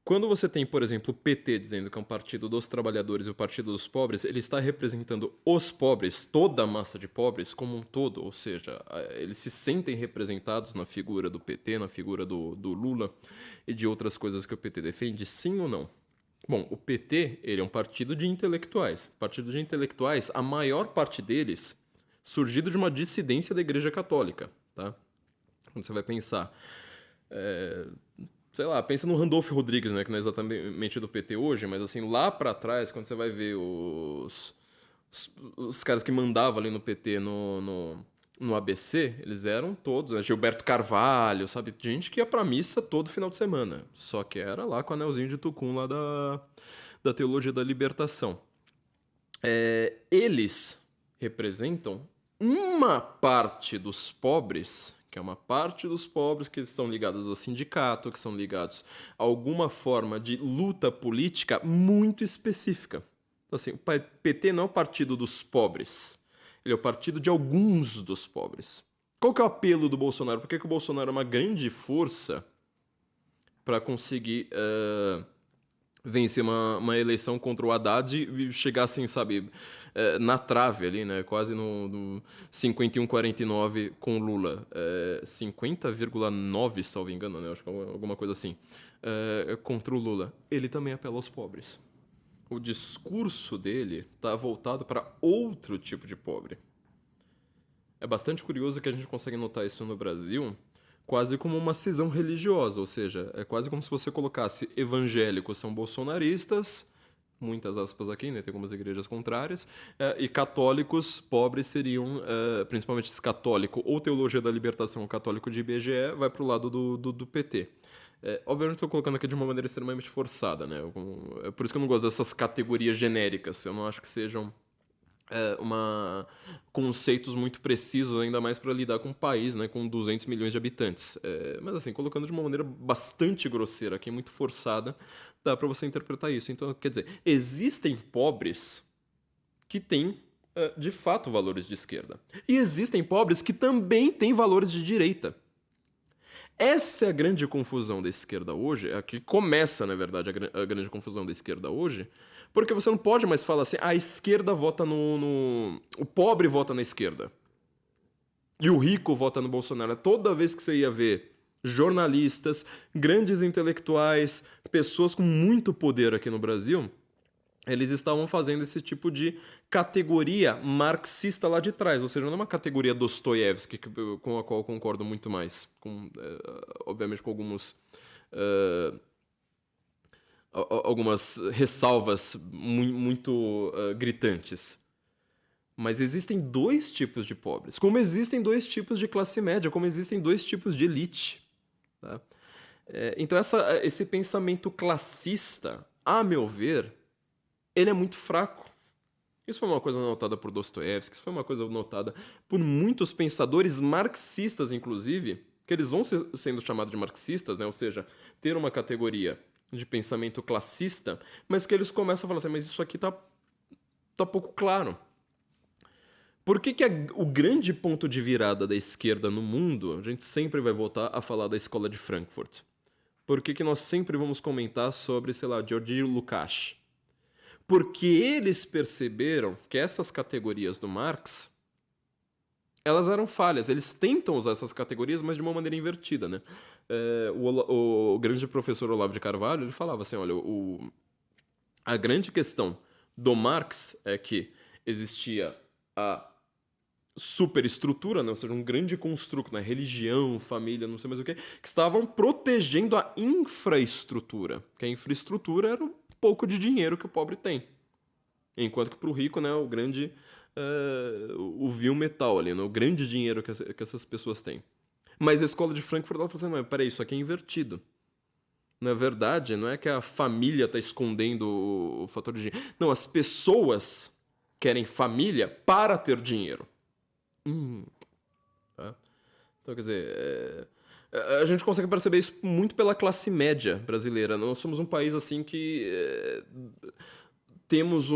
Quando você tem, por exemplo, o PT dizendo que é um partido dos trabalhadores e o partido dos pobres, ele está representando os pobres, toda a massa de pobres como um todo, ou seja, eles se sentem representados na figura do PT, na figura do Lula e de outras coisas que o PT defende, sim ou não? Bom, o PT, ele é um partido de intelectuais. Partido de intelectuais, a maior parte deles surgido de uma dissidência da Igreja Católica, tá? Quando você vai pensar, sei lá, pensa no Randolph Rodrigues, né, que não é exatamente do PT hoje, mas assim, lá pra trás, quando você vai ver os caras que mandavam ali no PT no ABC, eles eram todos, né? Gilberto Carvalho, sabe? Gente que ia pra missa todo final de semana. Só que era lá com o anelzinho de Tucum lá da Teologia da Libertação. Eles representam uma parte dos pobres, que é uma parte dos pobres que estão ligados ao sindicato, que são ligados a alguma forma de luta política muito específica. Então, assim, o PT não é o partido dos pobres. Ele é o partido de alguns dos pobres. Qual que é o apelo do Bolsonaro? Por que o Bolsonaro é uma grande força para conseguir vencer uma eleição contra o Haddad e chegar assim, sabe, na trave ali, né? Quase no 51-49 com Lula. 50,9, salvo engano, né? Acho que é alguma coisa assim. Contra o Lula. Ele também apela aos pobres. O discurso dele está voltado para outro tipo de pobre. É bastante curioso que a gente consegue notar isso no Brasil quase como uma cisão religiosa, ou seja, é quase como se você colocasse evangélicos são bolsonaristas, muitas aspas aqui, né, tem algumas igrejas contrárias, e católicos pobres seriam, principalmente esse católico ou Teologia da Libertação, ou católico de IBGE, vai pro lado do PT. Obviamente estou colocando aqui de uma maneira extremamente forçada, né? É por isso que eu não gosto dessas categorias genéricas. Eu não acho que sejam conceitos muito precisos, ainda mais para lidar com um país, né, com 200 milhões de habitantes. Mas assim, colocando de uma maneira bastante grosseira aqui, muito forçada, dá para você interpretar isso. Então, quer dizer, existem pobres que têm, de fato, valores de esquerda. E existem pobres que também têm valores de direita. Essa é a grande confusão da esquerda hoje, é que começa, na verdade, a grande confusão da esquerda hoje, porque você não pode mais falar assim, a esquerda vota o pobre vota na esquerda. E o rico vota no Bolsonaro. Toda vez que você ia ver jornalistas, grandes intelectuais, pessoas com muito poder aqui no Brasil, eles estavam fazendo esse tipo de categoria marxista lá de trás, ou seja, não é uma categoria Dostoiévski, com a qual eu concordo muito mais, obviamente com algumas ressalvas muito gritantes. Mas existem dois tipos de pobres, como existem dois tipos de classe média, como existem dois tipos de elite. Tá? Então esse pensamento classista, a meu ver, ele é muito fraco. Isso foi uma coisa notada por Dostoiévski, isso foi uma coisa notada por muitos pensadores marxistas, inclusive, que eles vão sendo chamados de marxistas, né? Ou seja, ter uma categoria de pensamento classista, mas que eles começam a falar assim, mas isso aqui tá pouco claro. Por que o grande ponto de virada da esquerda no mundo, a gente sempre vai voltar a falar da escola de Frankfurt? Por que nós sempre vamos comentar sobre, sei lá, Georgi Lukács? Porque eles perceberam que essas categorias do Marx, elas eram falhas. Eles tentam usar essas categorias, mas de uma maneira invertida, né? O grande professor Olavo de Carvalho, ele falava assim, olha, a grande questão do Marx é que existia a superestrutura, né? Ou seja, um grande construto, né? Religião, família, não sei mais o que estavam protegendo a infraestrutura. Que a infraestrutura era o pouco de dinheiro que o pobre tem. Enquanto que para o rico, né, o grande... o vil metal ali, né? O grande dinheiro que essas pessoas têm. Mas a escola de Frankfurt, ela falou assim, mas peraí, isso aqui é invertido. Na verdade, não é que a família está escondendo o fator de dinheiro. Não, as pessoas querem família para ter dinheiro. Tá? Então, quer dizer, A gente consegue perceber isso muito pela classe média brasileira. Nós somos um país assim que temos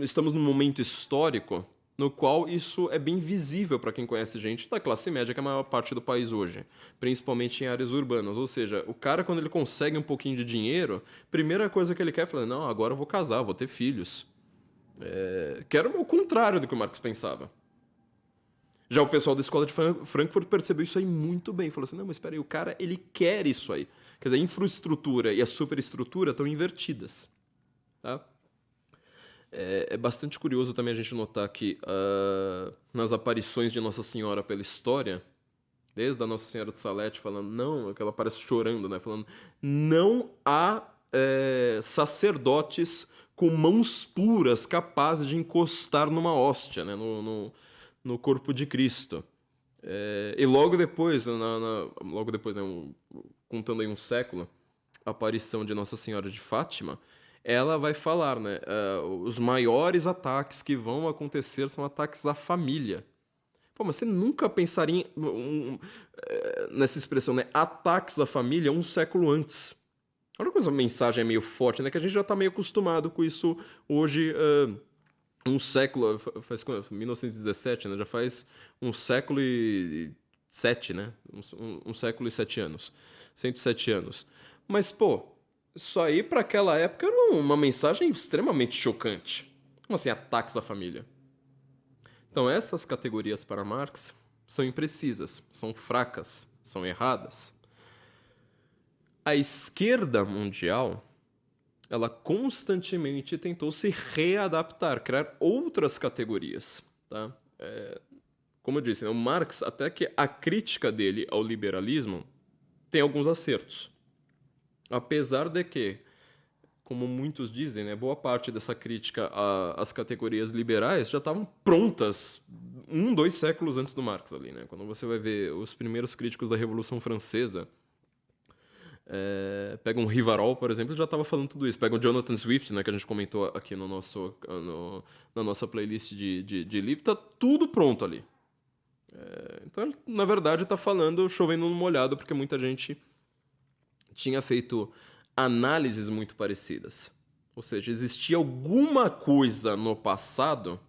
estamos num momento histórico no qual isso é bem visível para quem conhece gente da classe média, que é a maior parte do país hoje, principalmente em áreas urbanas. Ou seja, o cara, quando ele consegue um pouquinho de dinheiro, primeira coisa que ele quer é falar, não, agora eu vou casar, vou ter filhos. Que era o contrário do que o Marx pensava. Já o pessoal da escola de Frankfurt percebeu isso aí muito bem. Falou assim, não, mas espera aí, o cara, ele quer isso aí. Quer dizer, a infraestrutura e a superestrutura estão invertidas. Tá? É bastante curioso também a gente notar que nas aparições de Nossa Senhora pela história, desde a Nossa Senhora de Salete falando, não, que ela aparece chorando, né? Falando, não há sacerdotes com mãos puras capazes de encostar numa hóstia, né? No corpo de Cristo. E logo depois, logo depois, né, contando aí um século, a aparição de Nossa Senhora de Fátima, ela vai falar, né, os maiores ataques que vão acontecer são ataques à família. Pô, mas você nunca pensaria nessa expressão, né, ataques à família um século antes. Olha como essa mensagem é meio forte, né, que a gente já está meio acostumado com isso hoje. Um século, faz 1917, né? Já faz um século e 7, né? Um século e 7 anos. 107 anos. Mas, pô, isso aí pra aquela época era uma mensagem extremamente chocante. Como assim, ataques à família? Então, essas categorias para Marx são imprecisas, são fracas, são erradas. A esquerda mundial, ela constantemente tentou se readaptar, criar outras categorias, tá? Como eu disse, né, o Marx, até que a crítica dele ao liberalismo tem alguns acertos. Apesar de que, como muitos dizem, né, boa parte dessa crítica às categorias liberais já estavam prontas 2 séculos antes do Marx ali, né? Quando você vai ver os primeiros críticos da Revolução Francesa, pega um Rivarol, por exemplo, já estava falando tudo isso. Pega o Jonathan Swift, né, que a gente comentou aqui na nossa playlist de livro, tá tudo pronto ali. Então, na verdade, está falando chovendo no molhado, porque muita gente tinha feito análises muito parecidas. Ou seja, existia alguma coisa no passado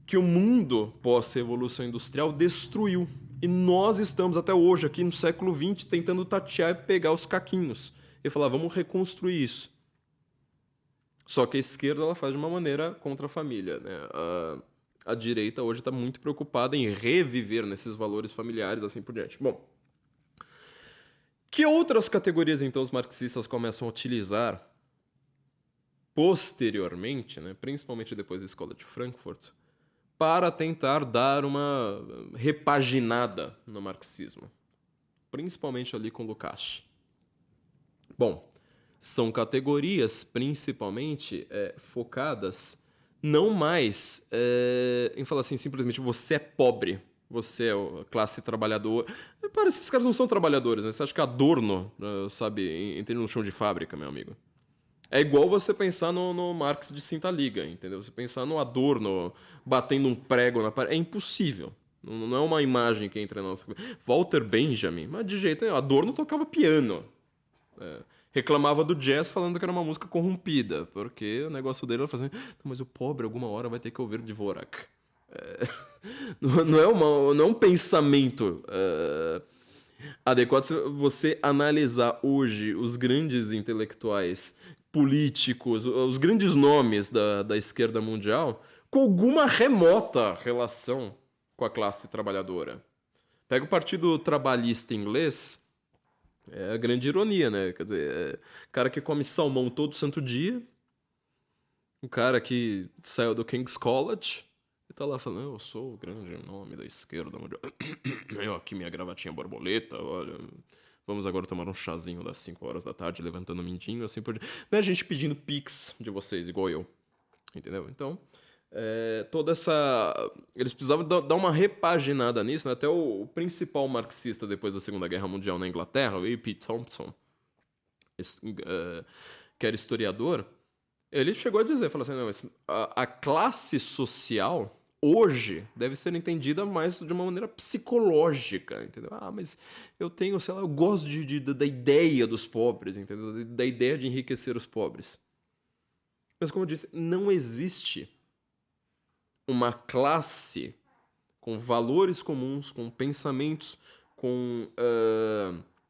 que o mundo pós-revolução industrial destruiu. E nós estamos até hoje, aqui no século XX, tentando tatear e pegar os caquinhos. E falar, vamos reconstruir isso. Só que a esquerda ela faz de uma maneira contra a família. Né? A direita hoje está muito preocupada em reviver nesses valores familiares, assim por diante. Bom, que outras categorias, então, os marxistas começam a utilizar posteriormente, né, principalmente depois da Escola de Frankfurt, para tentar dar uma repaginada no marxismo, principalmente ali com Lukács. Bom, são categorias principalmente focadas não mais em falar assim, simplesmente você é pobre, você é a classe trabalhadora. Parece que esses caras não são trabalhadores, né? Você acha que Adorno, sabe, entra no chão de fábrica, meu amigo. É igual você pensar no Marx de Cinta Liga, entendeu? Você pensar no Adorno batendo um prego na parede. É impossível. Não é uma imagem que entra na nossa cabeça. Walter Benjamin, mas de jeito nenhum. Adorno tocava piano. Reclamava do jazz falando que era uma música corrompida, porque o negócio dele era fazer. Mas o pobre alguma hora vai ter que ouvir Dvorak. Não é um pensamento adequado se você analisar hoje os grandes intelectuais políticos, os grandes nomes da esquerda mundial, com alguma remota relação com a classe trabalhadora. Pega o Partido Trabalhista inglês, é a grande ironia, né? Quer dizer, cara que come salmão todo santo dia, um cara que saiu do King's College e tá lá falando, eu sou o grande nome da esquerda mundial. Eu aqui minha gravatinha borboleta, olha... Vamos agora tomar um chazinho das 5 horas da tarde, levantando o mindinho, assim por diante. Não é gente pedindo pix de vocês, igual eu. Entendeu? Então, toda essa... Eles precisavam dar uma repaginada nisso, né? Até o principal marxista depois da Segunda Guerra Mundial na Inglaterra, o A.P. Thompson, que era historiador, ele chegou a dizer, falou assim, não, a classe social hoje deve ser entendida mais de uma maneira psicológica, entendeu? Ah, mas eu tenho, sei lá, eu gosto da ideia dos pobres, entendeu? Da ideia de enriquecer os pobres. Mas como eu disse, não existe uma classe com valores comuns, com pensamentos, com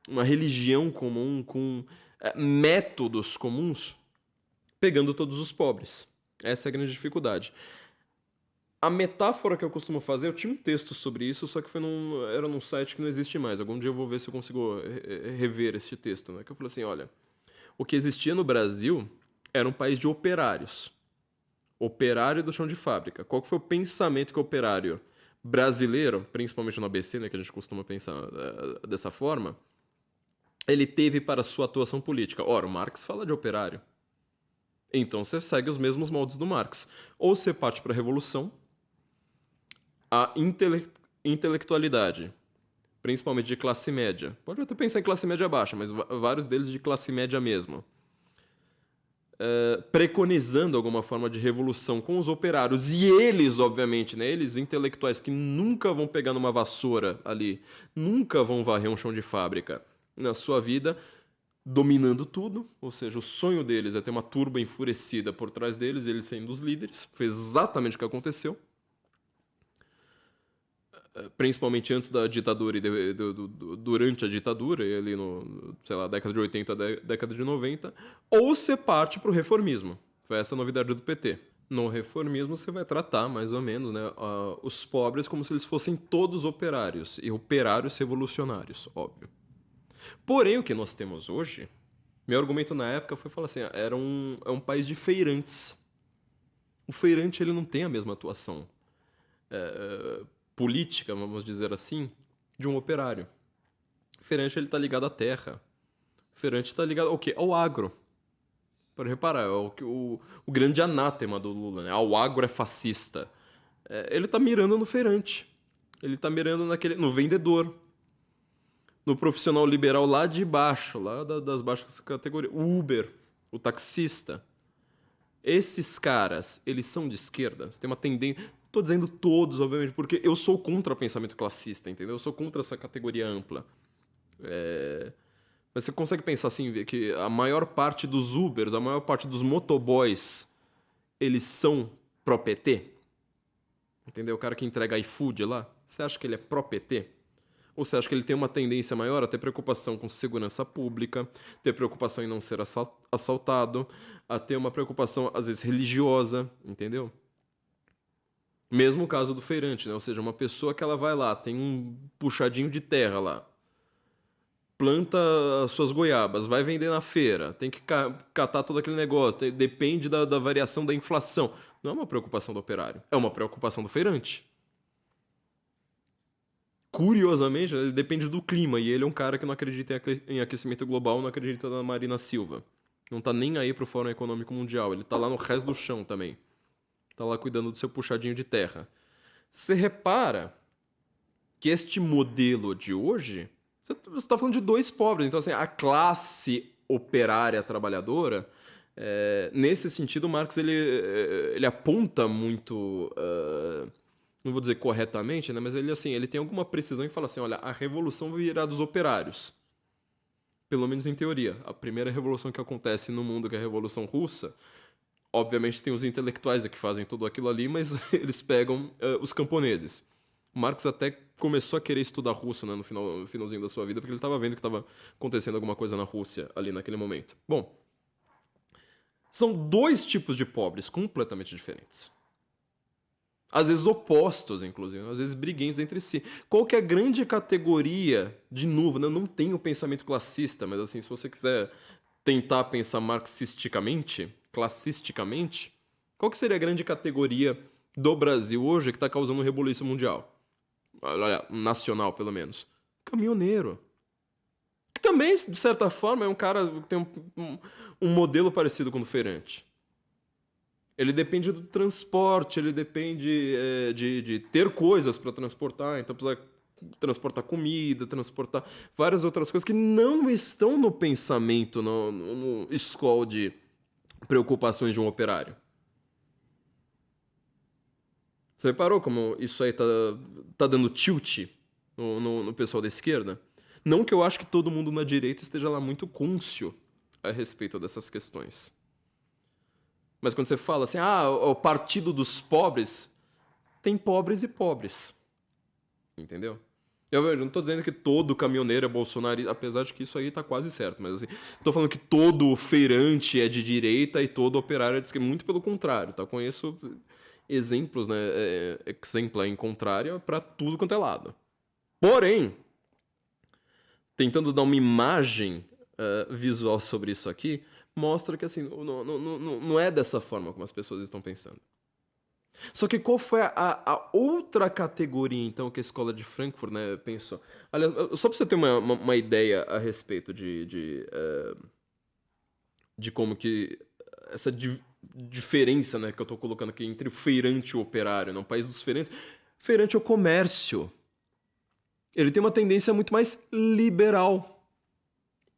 uma religião comum, com métodos comuns, pegando todos os pobres. Essa é a grande dificuldade. A metáfora que eu costumo fazer, eu tinha um texto sobre isso, só que era num site que não existe mais. Algum dia eu vou ver se eu consigo rever este texto, né? Que eu falei assim, olha, o que existia no Brasil era um país de operários. Operário do chão de fábrica. Qual que foi o pensamento que o operário brasileiro, principalmente no ABC, né, que a gente costuma pensar dessa forma, ele teve para sua atuação política? Ora, o Marx fala de operário. Então você segue os mesmos moldes do Marx. Ou você parte para a revolução, a intelectualidade, principalmente de classe média. Pode até pensar em classe média baixa, mas vários deles de classe média mesmo. Preconizando alguma forma de revolução com os operários. E eles, obviamente, né? Eles intelectuais que nunca vão pegar numa vassoura ali, nunca vão varrer um chão de fábrica na sua vida, dominando tudo. Ou seja, o sonho deles é ter uma turba enfurecida por trás deles, eles sendo os líderes. Foi exatamente o que aconteceu. Principalmente antes da ditadura e durante a ditadura, e ali no, sei lá, década de 80, década de 90, ou você parte para o reformismo. Foi essa a novidade do PT. No reformismo você vai tratar, mais ou menos, né, os pobres como se eles fossem todos operários, e operários revolucionários, óbvio. Porém, o que nós temos hoje, meu argumento na época foi falar assim, é um país de feirantes. O feirante ele não tem a mesma atuação política, vamos dizer assim, de um operário. O feirante ele tá ligado à terra. O feirante está ligado ao quê? Ao agro. Para reparar, é o grande anátema do Lula, né? O agro é fascista. Ele tá mirando no feirante. Ele tá mirando no vendedor. No profissional liberal lá de baixo, lá das baixas categorias. O Uber, o taxista. Esses caras, eles são de esquerda? Você tem uma tendência... Tô dizendo todos, obviamente, porque eu sou contra o pensamento classista, entendeu? Eu sou contra essa categoria ampla. Mas você consegue pensar assim, que a maior parte dos Ubers, a maior parte dos motoboys, eles são pró-PT? Entendeu? O cara que entrega iFood lá, você acha que ele é pró-PT? Ou você acha que ele tem uma tendência maior a ter preocupação com segurança pública, ter preocupação em não ser assaltado, a ter uma preocupação, às vezes, religiosa, entendeu? Mesmo o caso do feirante, né? Ou seja, uma pessoa que ela vai lá, tem um puxadinho de terra lá, planta as suas goiabas, vai vender na feira, tem que catar todo aquele negócio, depende da variação da inflação. Não é uma preocupação do operário, é uma preocupação do feirante. Curiosamente, ele depende do clima, e ele é um cara que não acredita em aquecimento global, não acredita na Marina Silva. Não tá nem aí pro Fórum Econômico Mundial, ele tá lá no resto do chão também. Tá lá cuidando do seu puxadinho de terra. Você repara que este modelo de hoje, você tá falando de dois pobres. Então, assim, a classe operária trabalhadora, nesse sentido, o Marx ele aponta muito, não vou dizer corretamente, né, mas ele tem alguma precisão e fala assim, olha, a revolução virá dos operários. Pelo menos em teoria. A primeira revolução que acontece no mundo, que é a Revolução Russa, obviamente tem os intelectuais que fazem tudo aquilo ali, mas eles pegam os camponeses. O Marx até começou a querer estudar russo, né, no finalzinho da sua vida, porque ele estava vendo que estava acontecendo alguma coisa na Rússia ali naquele momento. Bom, são dois tipos de pobres completamente diferentes. Às vezes opostos, inclusive, às vezes briguentos entre si. Qual que é a grande categoria, de novo, né? Não tem o pensamento classista, mas assim, se você quiser tentar pensar marxisticamente, classisticamente, qual que seria a grande categoria do Brasil hoje que está causando um rebuliço mundial? Olha, nacional, pelo menos. Caminhoneiro. Que também, de certa forma, é um cara que tem um modelo parecido com o do feirante. Ele depende do transporte, ele depende de ter coisas para transportar, então precisa transportar comida, transportar várias outras coisas que não estão no pensamento, no escola de preocupações de um operário. Você reparou como isso aí tá dando tilt no pessoal da esquerda? Não que eu acho que todo mundo na direita esteja lá muito cônscio a respeito dessas questões. Mas quando você fala assim, o partido dos pobres, tem pobres e pobres. Entendeu? Eu não tô dizendo que todo caminhoneiro é bolsonarista, apesar de que isso aí tá quase certo, mas assim, tô falando que todo feirante é de direita e todo operário é de esquerda. Muito pelo contrário, tá? Conheço exemplos, né? Exemplo em contrário pra tudo quanto é lado. Porém, tentando dar uma imagem visual sobre isso aqui, mostra que assim, não é dessa forma como as pessoas estão pensando. Só que qual foi a outra categoria, então, que a escola de Frankfurt, né, pensou? Aliás, só pra você ter uma ideia a respeito de como que essa diferença, né, que eu tô colocando aqui entre o feirante e o operário, no país dos feirantes, feirante é o comércio. Ele tem uma tendência muito mais liberal.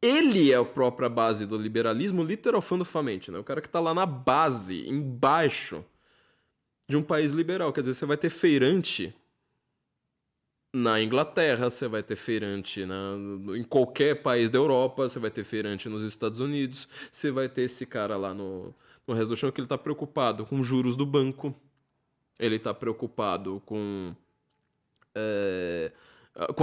Ele é a própria base do liberalismo, literalmente, né? O cara que tá lá na base, embaixo de um país liberal. Quer dizer, você vai ter feirante na Inglaterra, você vai ter feirante em qualquer país da Europa, você vai ter feirante nos Estados Unidos, você vai ter esse cara lá no resto do chão que ele tá preocupado com juros do banco, ele tá preocupado com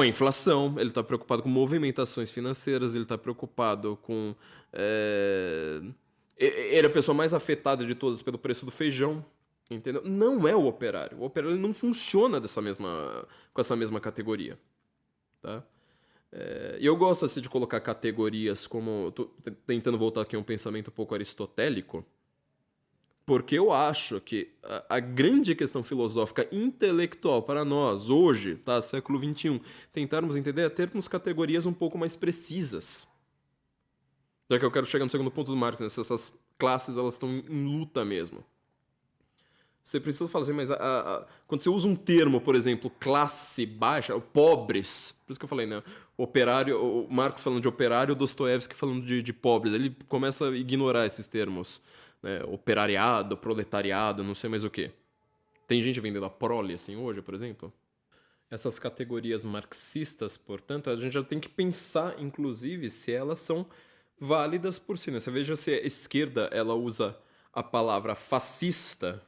a inflação, ele tá preocupado com movimentações financeiras, ele tá preocupado com... Ele é a pessoa mais afetada de todas pelo preço do feijão. Entendeu? Não é o operário. O operário ele não funciona com essa mesma categoria. Tá? E eu gosto assim, de colocar categorias como... Tô tentando voltar aqui a um pensamento um pouco aristotélico, porque eu acho que a grande questão filosófica intelectual para nós, hoje, tá, século XXI, tentarmos entender é termos categorias um pouco mais precisas. Já que eu quero chegar no segundo ponto do Marx, né? Essas classes elas estão em luta mesmo. Você precisa falar assim, mas quando você usa um termo, por exemplo, classe baixa, pobres, por isso que eu falei, né? Operário, o Marx falando de operário, o Dostoiévski falando de pobres, ele começa a ignorar esses termos, né? Operariado, proletariado, não sei mais o quê. Tem gente vendendo a prole, assim, hoje, por exemplo. Essas categorias marxistas, portanto, a gente já tem que pensar, inclusive, se elas são válidas por si, né? Você veja se a esquerda, ela usa a palavra fascista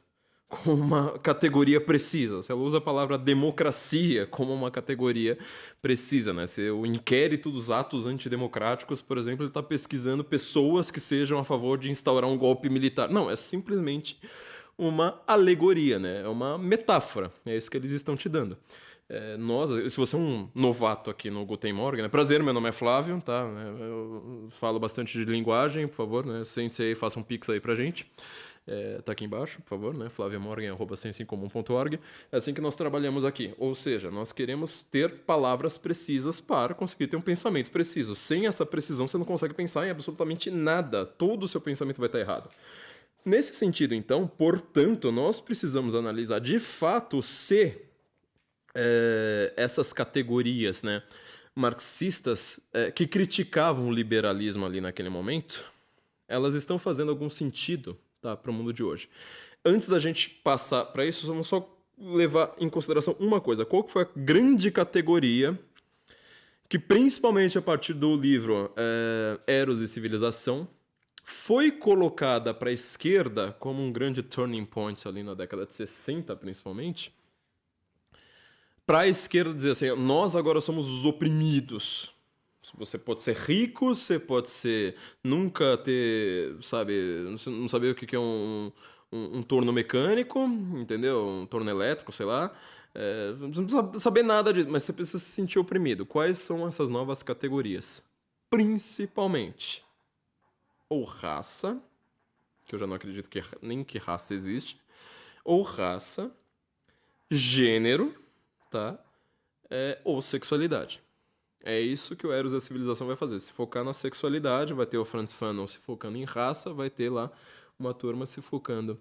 como uma categoria precisa. Se ela usa a palavra democracia como uma categoria precisa, né? Se o inquérito dos atos antidemocráticos, por exemplo, ele está pesquisando pessoas que sejam a favor de instaurar um golpe militar. Não, é simplesmente uma alegoria, né? É uma metáfora. É isso que eles estão te dando. Se você é um novato aqui no Guten Morgen, né? Prazer, meu nome é Flávio, tá? Eu falo bastante de linguagem, por favor, né? Sente-se aí, faça um pix aí pra gente. Tá aqui embaixo, por favor, né? flaviamorgan@sensoincomum.org. É assim que nós trabalhamos aqui. Ou seja, nós queremos ter palavras precisas para conseguir ter um pensamento preciso. Sem essa precisão, você não consegue pensar em absolutamente nada. Todo o seu pensamento vai estar errado. Nesse sentido, então, portanto, nós precisamos analisar de fato se essas categorias, né, marxistas que criticavam o liberalismo ali naquele momento, elas estão fazendo algum sentido, tá, para o mundo de hoje. Antes da gente passar para isso, vamos só levar em consideração uma coisa. Qual que foi a grande categoria que, principalmente a partir do livro Eros e Civilização, foi colocada para a esquerda como um grande turning point ali na década de 60, principalmente, para a esquerda dizer assim, nós agora somos os oprimidos. Você pode ser rico, você pode ser nunca ter, sabe, não saber o que é um torno mecânico, entendeu? Um torno elétrico, sei lá. Você não precisa saber nada disso, mas você precisa se sentir oprimido. Quais são essas novas categorias? Principalmente, ou raça, que eu já não acredito que nem que raça existe, ou raça, gênero, tá? Ou sexualidade. É isso que o Eros e a Civilização vai fazer. Se focar na sexualidade, vai ter o Franz Fanon se focando em raça, vai ter lá uma turma se focando...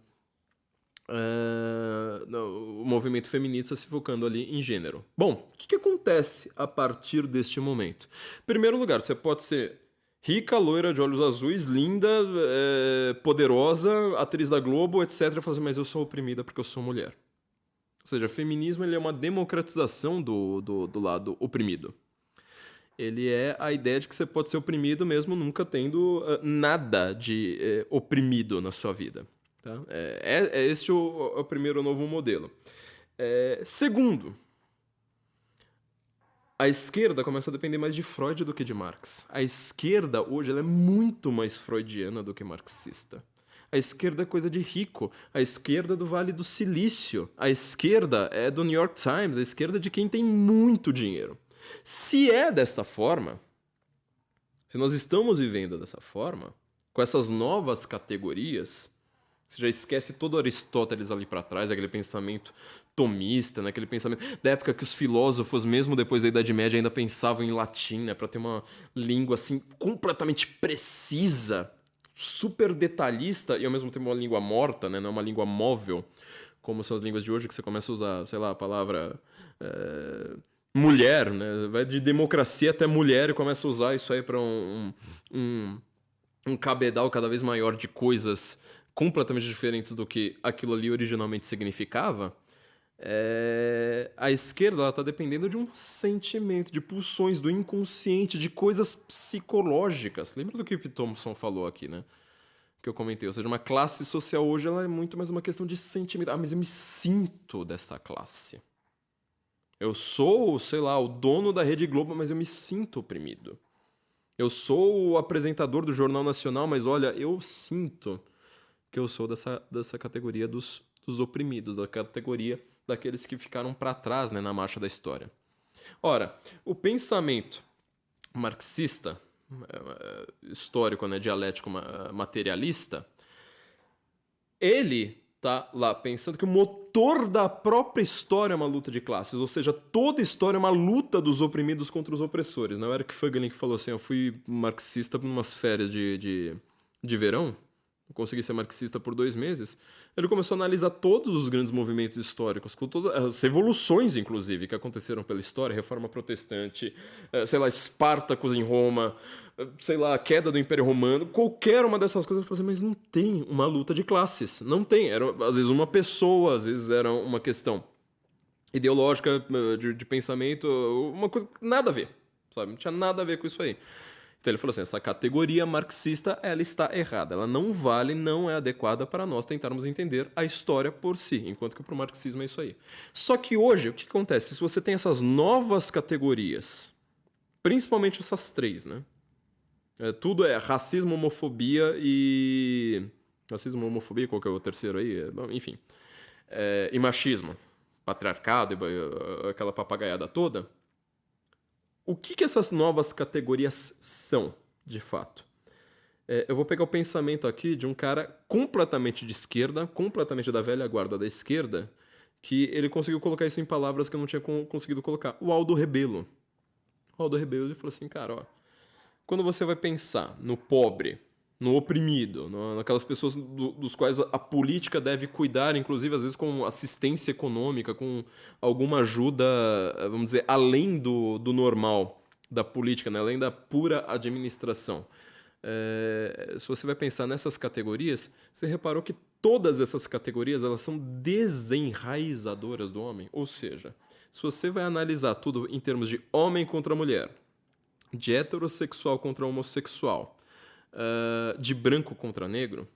o movimento feminista se focando ali em gênero. Bom, o que acontece a partir deste momento? Em primeiro lugar, você pode ser rica, loira, de olhos azuis, linda, poderosa, atriz da Globo, etc. E falar assim, mas eu sou oprimida porque eu sou mulher. Ou seja, feminismo ele é uma democratização do lado oprimido. Ele é a ideia de que você pode ser oprimido mesmo nunca tendo nada de oprimido na sua vida. Tá? Este o primeiro novo modelo. Segundo, a esquerda começa a depender mais de Freud do que de Marx. A esquerda hoje ela é muito mais freudiana do que marxista. A esquerda é coisa de rico. A esquerda é do Vale do Silício. A esquerda é do New York Times. A esquerda é de quem tem muito dinheiro. Se é dessa forma, se nós estamos vivendo dessa forma, com essas novas categorias, você já esquece todo Aristóteles ali para trás, aquele pensamento tomista, né? Aquele pensamento da época que os filósofos, mesmo depois da Idade Média, ainda pensavam em latim, né? Para ter uma língua assim completamente precisa, super detalhista e ao mesmo tempo uma língua morta, né? Não uma língua móvel, como são as línguas de hoje, que você começa a usar, sei lá, a palavra mulher, né? Vai de democracia até mulher e começa a usar isso aí para um cabedal cada vez maior de coisas completamente diferentes do que aquilo ali originalmente significava. A esquerda está dependendo de um sentimento, de pulsões do inconsciente, de coisas psicológicas. Lembra do que o P. Thompson falou aqui, né? Que eu comentei. Ou seja, uma classe social hoje ela é muito mais uma questão de sentimento. Mas eu me sinto dessa classe. Eu sou, sei lá, o dono da Rede Globo, mas eu me sinto oprimido. Eu sou o apresentador do Jornal Nacional, mas olha, eu sinto que eu sou dessa categoria dos oprimidos, da categoria daqueles que ficaram para trás, né, na marcha da história. Ora, o pensamento marxista, histórico, né, dialético materialista, ele tá lá pensando que o motor da própria história é uma luta de classes, ou seja, toda história é uma luta dos oprimidos contra os opressores. Não era que Fögelin que falou assim, eu fui marxista por umas férias de verão, eu consegui ser marxista por 2 meses, ele começou a analisar todos os grandes movimentos históricos, com todas as revoluções, inclusive, que aconteceram pela história, Reforma Protestante, sei lá, Espartacus em Roma, sei lá, a queda do Império Romano, qualquer uma dessas coisas, eu falei assim, mas não tem uma luta de classes, não tem, era às vezes uma pessoa, às vezes era uma questão ideológica, de pensamento, uma coisa, nada a ver, sabe, não tinha nada a ver com isso aí. Então ele falou assim, essa categoria marxista, ela está errada, ela não vale, não é adequada para nós tentarmos entender a história por si, enquanto que para o marxismo é isso aí. Só que hoje, o que acontece? Se você tem essas novas categorias, principalmente essas 3, né? Tudo é racismo, homofobia e... Racismo, homofobia, qual que é o terceiro aí? Enfim. E machismo, patriarcado, aquela papagaiada toda. O que essas novas categorias são, de fato? Eu vou pegar o pensamento aqui de um cara completamente de esquerda, completamente da velha guarda da esquerda, que ele conseguiu colocar isso em palavras que eu não tinha conseguido colocar. O Aldo Rebelo. O Aldo Rebelo ele falou assim, cara, ó, quando você vai pensar no pobre, no oprimido, naquelas pessoas dos quais a política deve cuidar, inclusive às vezes com assistência econômica, com alguma ajuda, vamos dizer, além do normal da política, né? Além da pura administração. Se você vai pensar nessas categorias, você reparou que todas essas categorias elas são desenraizadoras do homem. Ou seja, se você vai analisar tudo em termos de homem contra mulher, de heterossexual contra homossexual, de branco contra negro,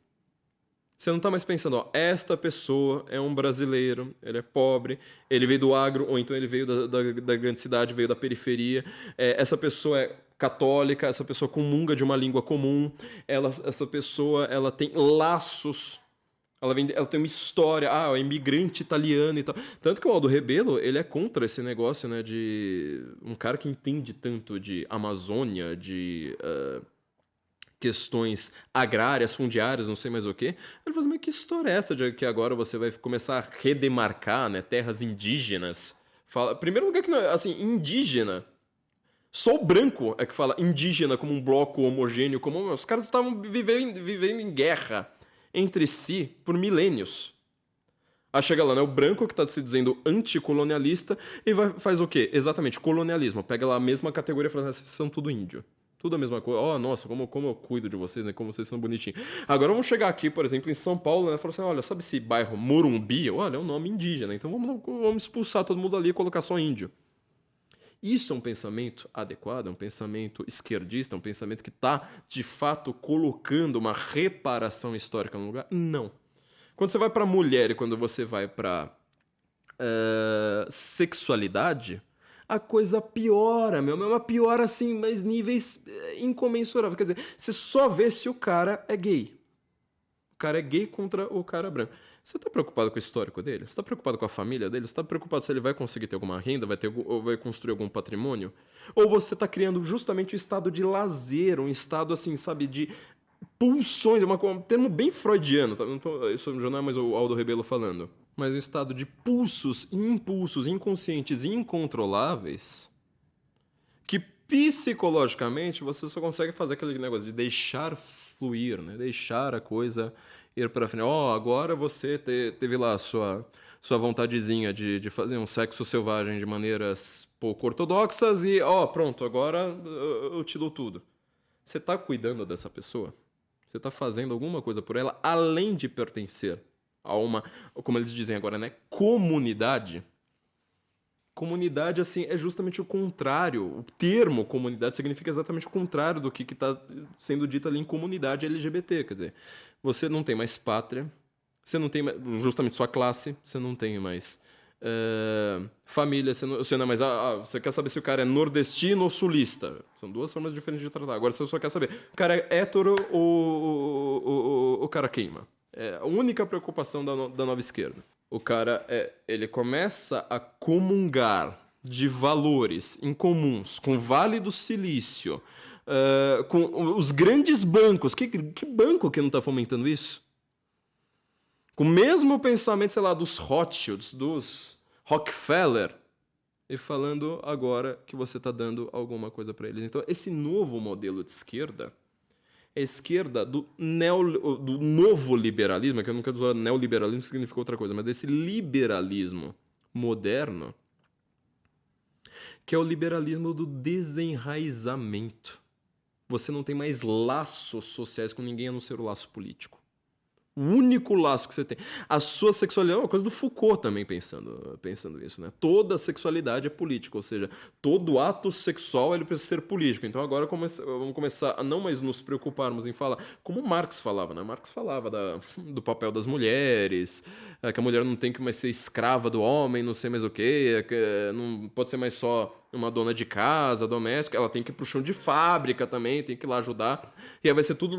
você não está mais pensando, ó, esta pessoa é um brasileiro, ele é pobre, ele veio do agro, ou então ele veio da grande cidade, veio da periferia, essa pessoa é católica, essa pessoa comunga de uma língua comum, essa pessoa ela tem laços, ela tem uma história, é imigrante italiano e tal. Tanto que o Aldo Rebelo, ele é contra esse negócio, né, de um cara que entende tanto de Amazônia, de questões agrárias, fundiárias, não sei mais o quê. Ele falou assim, mas que história é essa de que agora você vai começar a redemarcar, né, terras indígenas? Primeiro lugar que não, assim, indígena, só o branco é que fala indígena como um bloco homogêneo, como os caras estavam vivendo em guerra entre si por milênios. Aí chega lá, né, o branco que está se dizendo anticolonialista e faz o quê? Exatamente, colonialismo. Pega lá a mesma categoria e fala, vocês são tudo índio. Tudo a mesma coisa. Oh, nossa, como eu cuido de vocês, né? Como vocês são bonitinhos. Agora vamos chegar aqui, por exemplo, em São Paulo, né? Falar assim, olha, sabe esse bairro Morumbi? Olha, é um nome indígena, então vamos expulsar todo mundo ali e colocar só índio. Isso é um pensamento adequado, é um pensamento esquerdista, é um pensamento que está, de fato, colocando uma reparação histórica no lugar? Não. Quando você vai para mulher e quando você vai para sexualidade, a coisa piora, meu. É uma piora assim, mas níveis incomensuráveis. Quer dizer, você só vê se o cara é gay. O cara é gay contra o cara branco. Você tá preocupado com o histórico dele? Você tá preocupado com a família dele? Você tá preocupado se ele vai conseguir ter alguma renda, ou vai construir algum patrimônio? Ou você tá criando justamente um estado de lazer, um estado assim, sabe, de pulsões, um termo bem freudiano, tá? Isso já não é mais o Aldo Rebelo falando. Mas um estado de pulsos e impulsos inconscientes e incontroláveis que psicologicamente você só consegue fazer aquele negócio de deixar fluir, né? Deixar a coisa ir para frente. Agora você teve lá a sua vontadezinha de fazer um sexo selvagem de maneiras pouco ortodoxas e, pronto, agora eu te dou tudo. Você tá cuidando dessa pessoa? Você tá fazendo alguma coisa por ela além de pertencer a uma, como eles dizem agora, né, comunidade? Comunidade, assim, é justamente o contrário. O termo comunidade significa exatamente o contrário do que está sendo dito ali em comunidade LGBT. Quer dizer, você não tem mais pátria, você não tem mais, justamente sua classe, você não tem mais família, você não é mais... você quer saber se o cara é nordestino ou sulista. São duas formas diferentes de tratar. Agora, você só quer saber, o cara é hétero ou o cara queima. É a única preocupação da nova esquerda. O cara, ele começa a comungar de valores incomuns com o Vale do Silício, com os grandes bancos. Que banco que não está fomentando isso? Com o mesmo pensamento, sei lá, dos Rothschilds, dos Rockefeller, e falando agora que você está dando alguma coisa para eles. Então, esse novo modelo de esquerda, a esquerda do novo liberalismo, que eu não quero usar neoliberalismo, que significa outra coisa, mas desse liberalismo moderno, que é o liberalismo do desenraizamento. Você não tem mais laços sociais com ninguém a não ser o laço político. O único laço que você tem. A sua sexualidade é uma coisa do Foucault também pensando isso, né? Toda sexualidade é política, ou seja, todo ato sexual ele precisa ser político. Então agora vamos começar a não mais nos preocuparmos em falar, como Marx falava, né? Marx falava do papel das mulheres, que a mulher não tem que mais ser escrava do homem, não sei mais o quê, que não pode ser mais só uma dona de casa, doméstica, ela tem que ir pro chão de fábrica também, tem que ir lá ajudar. E aí vai ser todo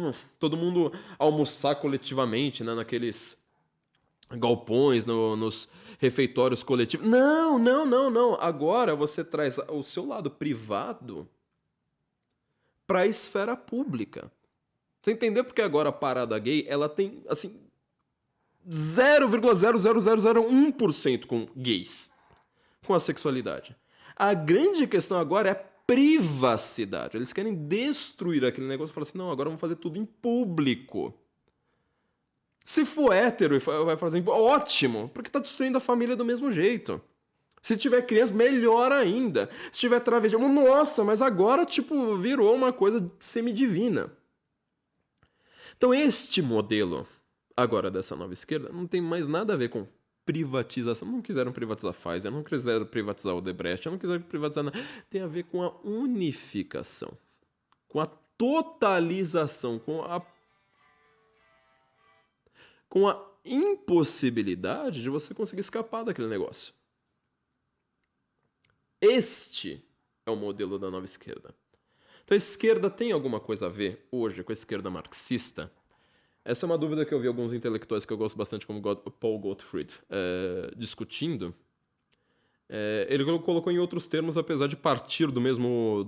mundo almoçar coletivamente, né, naqueles galpões, nos refeitórios coletivos. Não. Agora você traz o seu lado privado para a esfera pública. Você entendeu porque agora a parada gay, ela tem, assim, 0,00001% com gays, com a sexualidade. A grande questão agora é a privacidade. Eles querem destruir aquele negócio e falar assim, não, agora vamos fazer tudo em público. Se for hétero e vai fazer ótimo, porque tá destruindo a família do mesmo jeito. Se tiver criança, melhor ainda. Se tiver travesti, nossa, mas agora, tipo, virou uma coisa semidivina. Então este modelo, agora dessa nova esquerda, não tem mais nada a ver com privatização. Não quiseram privatizar a Pfizer, não quiseram privatizar o Odebrecht, não quiseram privatizar nada. Tem a ver com a unificação, com a totalização, com a impossibilidade de você conseguir escapar daquele negócio. Este é o modelo da nova esquerda. Então a esquerda tem alguma coisa a ver hoje com a esquerda marxista? Essa é uma dúvida que eu vi alguns intelectuais que eu gosto bastante, como Paul Gottfried, discutindo. Ele colocou em outros termos, apesar de partir do mesmo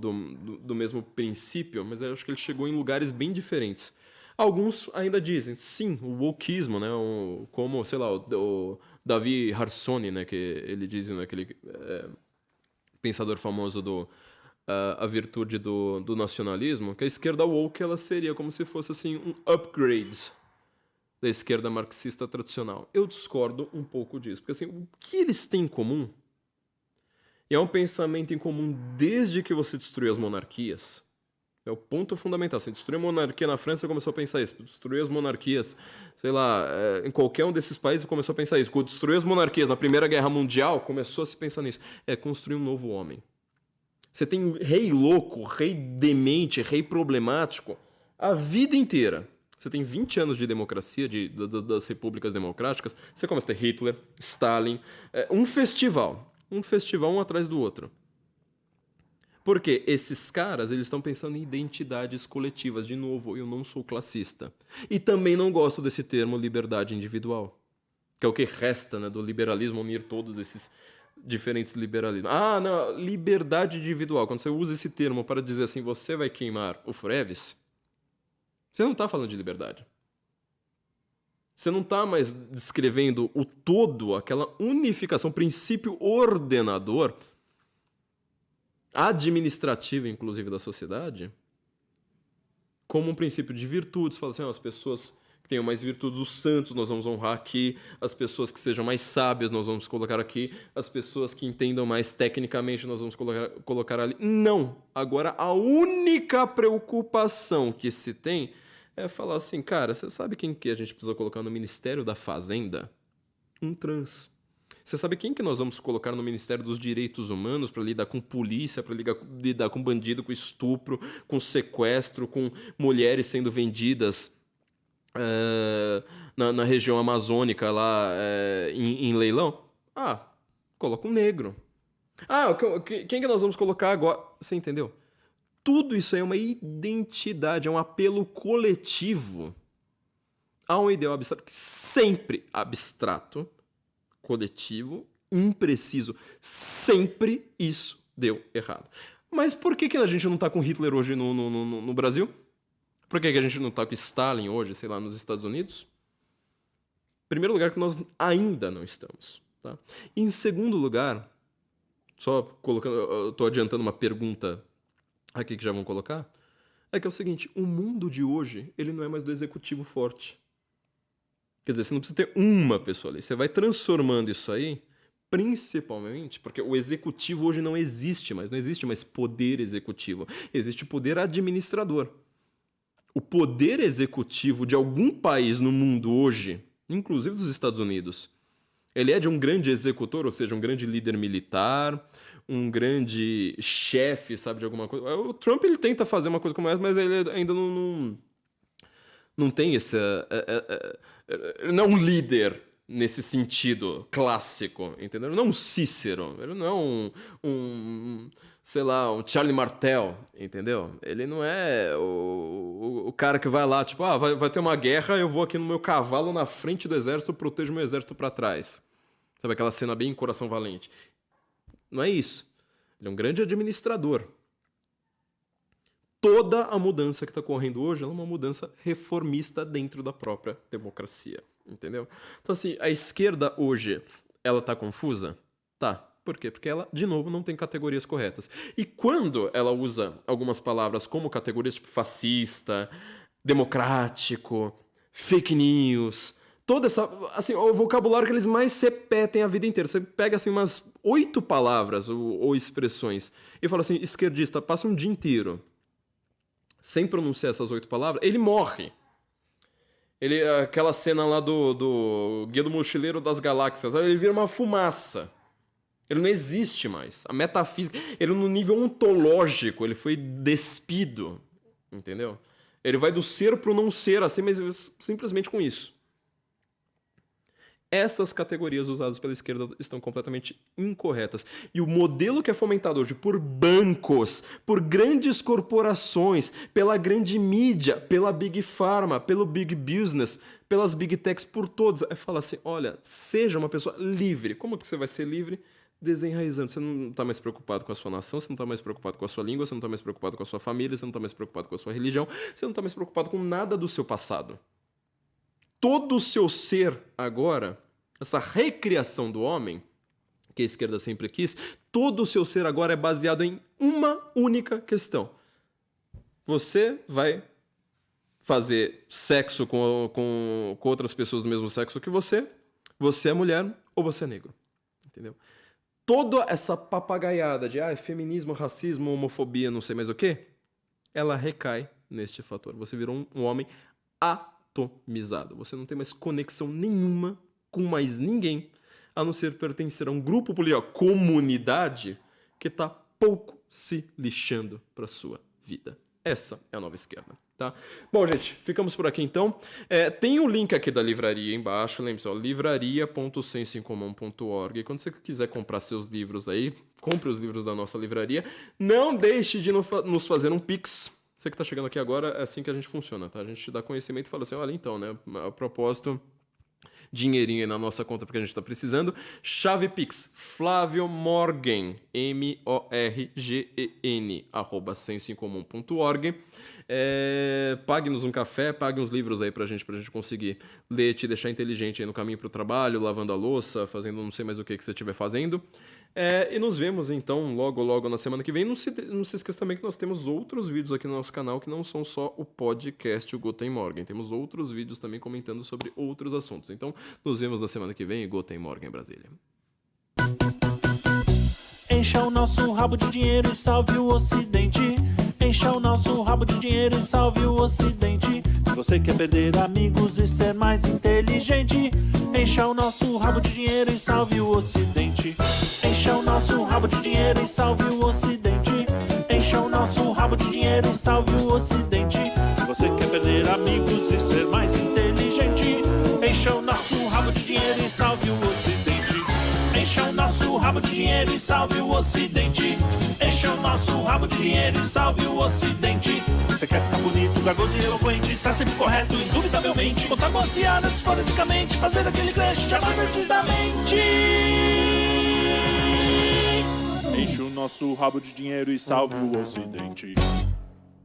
princípio, mas eu acho que ele chegou em lugares bem diferentes. Alguns ainda dizem, sim, o wokeismo, né, como, sei lá, o Davi Harsouni, né, que ele diz, né, aquele pensador famoso a virtude do nacionalismo, que a esquerda woke ela seria como se fosse assim um upgrade da esquerda marxista tradicional. Eu discordo um pouco disso, porque assim, o que eles têm em comum, e é um pensamento em comum desde que você destruiu as monarquias, É o ponto fundamental. Assim, destruir a monarquia na França, começou a pensar isso. Destruir as monarquias, sei lá, em qualquer um desses países começou a pensar isso. Quando destruir as monarquias na Primeira Guerra Mundial, começou a se pensar nisso. É construir um novo homem. Você tem rei louco, rei demente, rei problemático a vida inteira. Você tem 20 anos de democracia, das repúblicas democráticas. Você começa a ter Hitler, Stalin, um festival um atrás do outro. Porque esses caras, eles estão pensando em identidades coletivas. De novo, eu não sou classista. E também não gosto desse termo liberdade individual. Que é o que resta, né, do liberalismo, unir todos esses diferentes liberalismos. Ah, não, liberdade individual. Quando você usa esse termo para dizer assim, você vai queimar o Frevis, você não está falando de liberdade. Você não está mais descrevendo o todo, aquela unificação, princípio ordenador, administrativo, inclusive, da sociedade, como um princípio de virtudes. Fala assim, as pessoas que tenham mais virtudes, os santos nós vamos honrar aqui, as pessoas que sejam mais sábias nós vamos colocar aqui, as pessoas que entendam mais tecnicamente nós vamos colocar ali. Não! Agora, a única preocupação que se tem é falar assim, cara, você sabe quem que a gente precisa colocar no Ministério da Fazenda? Um trans. Você sabe quem que nós vamos colocar no Ministério dos Direitos Humanos para lidar com polícia, para lidar com bandido, com estupro, com sequestro, com mulheres sendo vendidas na região amazônica lá em leilão? Ah, coloca um negro. Ah, quem que nós vamos colocar agora? Você entendeu? Tudo isso aí é uma identidade, é um apelo coletivo a um ideal abstrato, sempre abstrato, coletivo, impreciso. Sempre isso deu errado. Mas por que a gente não tá com Hitler hoje no Brasil? Por que a gente não tá com Stalin hoje, sei lá, nos Estados Unidos? Em primeiro lugar, que nós ainda não estamos. Tá? Em segundo lugar, só colocando, eu tô adiantando uma pergunta aqui que já vão colocar, é que é o seguinte, o mundo de hoje, ele não é mais do executivo forte. Quer dizer, você não precisa ter uma pessoa ali. Você vai transformando isso aí, principalmente, porque o executivo hoje não existe mais. Não existe mais poder executivo. Existe poder administrador. O poder executivo de algum país no mundo hoje, inclusive dos Estados Unidos, ele é de um grande executor, ou seja, um grande líder militar, um grande chefe, sabe, de alguma coisa. O Trump, ele tenta fazer uma coisa como essa, mas ele ainda não tem esse... Ele não é um líder nesse sentido clássico, entendeu? Ele não é um Cícero, ele não é sei lá, um Charlie Martel, entendeu? Ele não é o cara que vai lá, tipo, vai ter uma guerra, eu vou aqui no meu cavalo na frente do exército, protejo meu exército pra trás. Sabe aquela cena bem Coração Valente? Não é isso. Ele é um grande administrador. Toda a mudança que está ocorrendo hoje é uma mudança reformista dentro da própria democracia, entendeu? Então, assim, a esquerda hoje, ela tá confusa? Tá. Por quê? Porque ela, de novo, não tem categorias corretas. E quando ela usa algumas palavras como categorias tipo fascista, democrático, fake news, toda essa, assim, o vocabulário que eles mais repetem a vida inteira. Você pega, assim, umas 8 palavras ou expressões e fala assim, esquerdista, passa um dia inteiro sem pronunciar essas 8 palavras, ele morre. Aquela cena lá do Guia do Mochileiro das Galáxias, ele vira uma fumaça. Ele não existe mais. A metafísica, ele no nível ontológico, ele foi despido, entendeu? Ele vai do ser pro não ser, assim, mas simplesmente com isso. Essas categorias usadas pela esquerda estão completamente incorretas. E o modelo que é fomentado hoje por bancos, por grandes corporações, pela grande mídia, pela Big Pharma, pelo Big Business, pelas Big Techs, por todos, é falar assim, olha, seja uma pessoa livre. Como que você vai ser livre? Desenraizando. Você não está mais preocupado com a sua nação, você não está mais preocupado com a sua língua, você não está mais preocupado com a sua família, você não está mais preocupado com a sua religião, você não está mais preocupado com nada do seu passado. Todo o seu ser agora, essa recriação do homem, que a esquerda sempre quis, todo o seu ser agora é baseado em uma única questão. Você vai fazer sexo com outras pessoas do mesmo sexo que você é mulher ou você é negro. Entendeu? Toda essa papagaiada de feminismo, racismo, homofobia, não sei mais o quê, ela recai neste fator. Você virou um homem atomizado. Você não tem mais conexão nenhuma com mais ninguém, a não ser pertencer a um grupo político, a comunidade, que está pouco se lixando para sua vida. Essa é a nova esquerda, tá? Bom, gente, ficamos por aqui então. Tem o link aqui da livraria embaixo, lembre-se, livraria.sensoincomum.org. Quando você quiser comprar seus livros aí, compre os livros da nossa livraria. Não deixe de nos fazer um Pix. Você que está chegando aqui agora, é assim que a gente funciona, tá? A gente te dá conhecimento e fala assim, olha, então, né, a propósito, dinheirinho aí na nossa conta porque a gente está precisando. Chave Pix, Flávio Morgen, MORGEN, @sensoincomum.org. Pague-nos um café, pague uns livros aí pra gente conseguir ler, te deixar inteligente aí no caminho pro trabalho, lavando a louça, fazendo não sei mais o que você estiver fazendo. E nos vemos então logo na semana que vem. Não se esqueça também que nós temos outros vídeos aqui no nosso canal que não são só o podcast, o Guten Morgen. Temos outros vídeos também comentando sobre outros assuntos. Então, nos vemos na semana que vem e Guten Morgen, Brasília. Encha o nosso rabo de dinheiro e salve o Ocidente. Encha o nosso rabo de dinheiro e salve o Ocidente. Se você quer perder amigos e ser mais inteligente, encha o nosso rabo de dinheiro e salve o Ocidente. Encha o nosso rabo de dinheiro e salve o Ocidente. Encha o nosso rabo de dinheiro e salve o Ocidente. Se você quer perder amigos e ser mais inteligente, encha o nosso rabo de dinheiro e salve o Ocidente. Encha o nosso rabo de dinheiro e salve o Ocidente. Encha o nosso rabo de dinheiro e salve o Ocidente. Você quer ficar bonito, garboso e eloquente, estar sempre correto, indubitavelmente, contar boas piadas esporadicamente, fazer aquele crush te amar perdidamente. Enche o nosso rabo de dinheiro e salve o Ocidente.